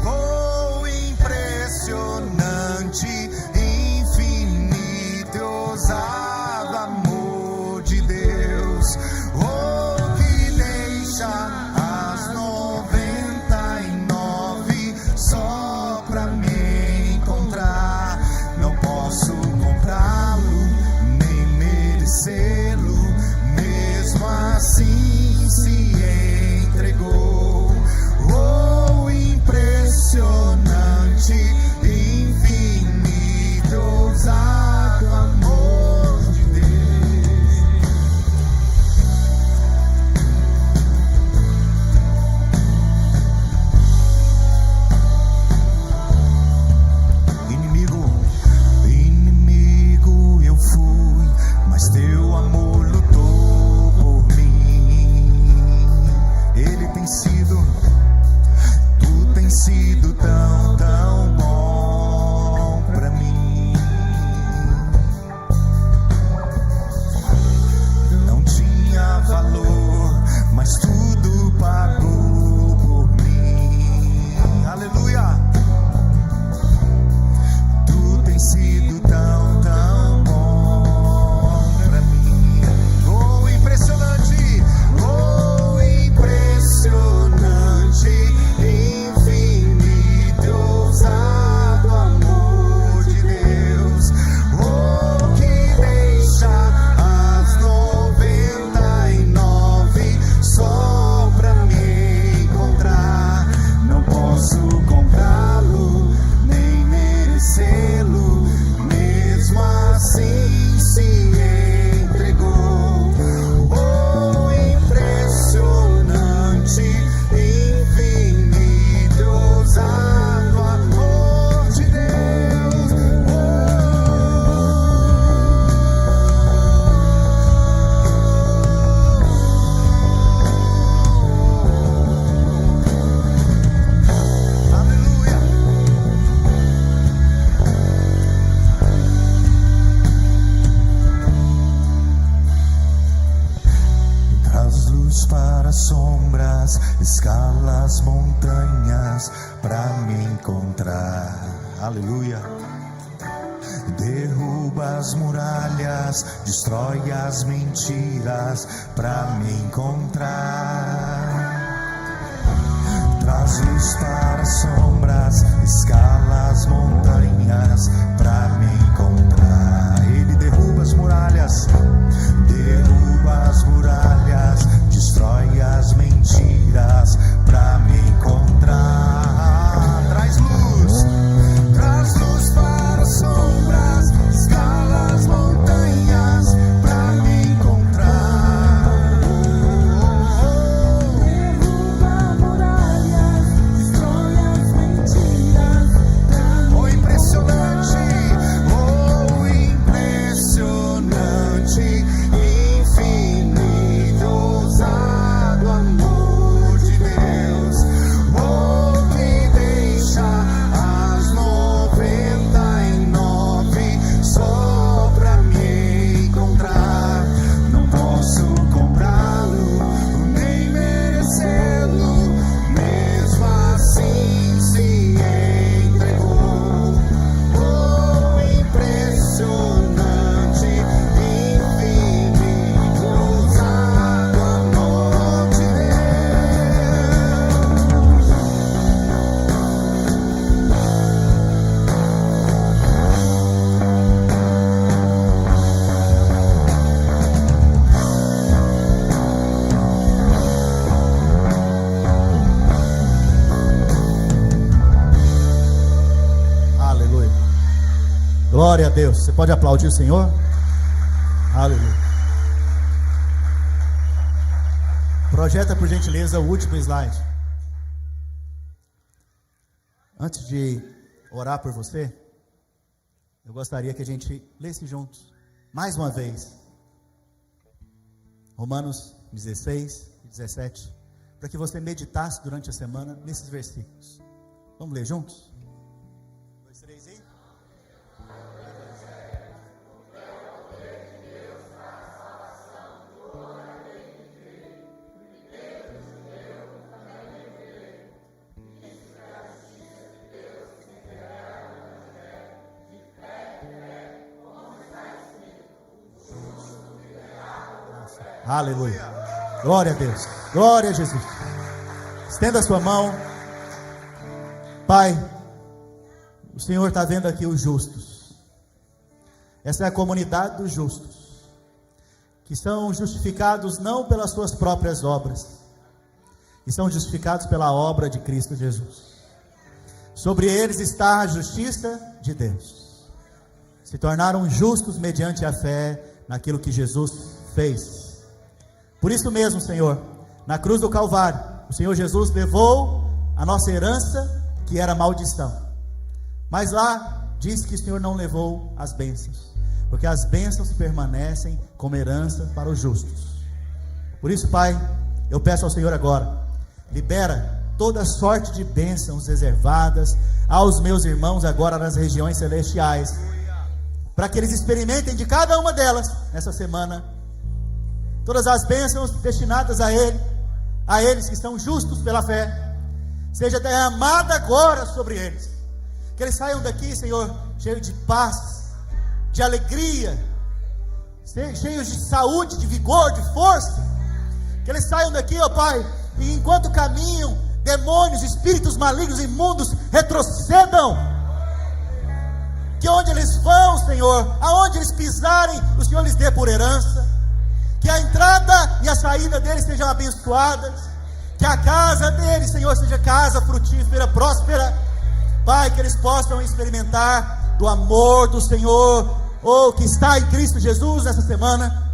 Oh, impressionante, infinito e ousado amor de Deus. Oh, que deixa as 99 só pra me encontrar. Não posso comprá-lo, nem merecê-lo. Mesmo assim se entregou. Oh, impressionante, infinito, ousado amor de Deus. Inimigo eu fui, mas teu amor lutou por mim. Ele tem sido, tu tens sido tão, tão bom pra mim. Não tinha valor, mas tudo pagou por mim. Aleluia! Tu tens sido tão, tão bom pra mim. Oh, impressionante, infinito, ousado amor de Deus. Oh, que deixa as 99 só pra me encontrar. Não posso comprá-lo, nem merecê-lo. Mesmo assim se entregou. Oh, impressionante, infinito, ousado amor de Deus. Aleluia! Traz luz para sombras, escala as montanhas pra me encontrar. Aleluia. Derruba as muralhas, destrói as mentiras pra me encontrar. Traz luz para sombras, escala as montanhas pra me encontrar. Ele derruba as muralhas, destrói as mentiras pra me encontrar. Traz luz para sombras, escala as montanhas pra me encontrar. Derruba muralhas, destrói as mentiras pra me encontrar. Glória a Deus. Você pode aplaudir o Senhor? Aleluia. Projeta, por gentileza, o último slide. Antes de orar por você, eu gostaria que a gente lesse juntos, mais uma vez, Romanos 16 e 17. para que você meditasse durante a semana nesses versículos. Vamos ler juntos? 2, 3 aí. Aleluia. Glória a Deus. Glória a Jesus. Estenda a sua mão. Pai, o Senhor está vendo aqui os justos. Essa é a comunidade dos justos, que são justificados não pelas suas próprias obras, e são justificados pela obra de Cristo Jesus. Sobre eles está a justiça de Deus. Se tornaram justos mediante a fé naquilo que Jesus fez. Por isso mesmo, Senhor, na cruz do Calvário, o Senhor Jesus levou a nossa herança, que era maldição. Mas lá diz que o Senhor não levou as bênçãos, porque as bênçãos permanecem como herança para os justos. Por isso, Pai, eu peço ao Senhor agora, libera toda sorte de bênçãos reservadas aos meus irmãos agora nas regiões celestiais, para que eles experimentem de cada uma delas nessa semana. Todas as bênçãos destinadas a eles que são justos pela fé, seja derramada agora sobre eles. Que eles saiam daqui, Senhor, cheios de paz, de alegria, cheios de saúde, de vigor, de força. Que eles saiam daqui, ó Pai, e enquanto caminham, demônios, espíritos malignos, imundos, retrocedam. Que onde eles vão, Senhor, aonde eles pisarem, o Senhor lhes dê por herança. Que a entrada e a saída deles sejam abençoadas. Que a casa deles, Senhor, seja casa frutífera, próspera. Pai, que eles possam experimentar do amor do Senhor, que está em Cristo Jesus nessa semana.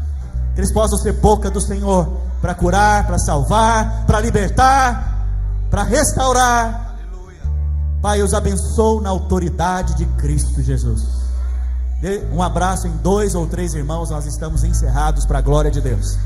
Que eles possam ser boca do Senhor para curar, para salvar, para libertar, para restaurar. Pai, eu os abençoo na autoridade de Cristo Jesus. Dê um abraço em 2 ou 3 irmãos, nós estamos encerrados para a glória de Deus.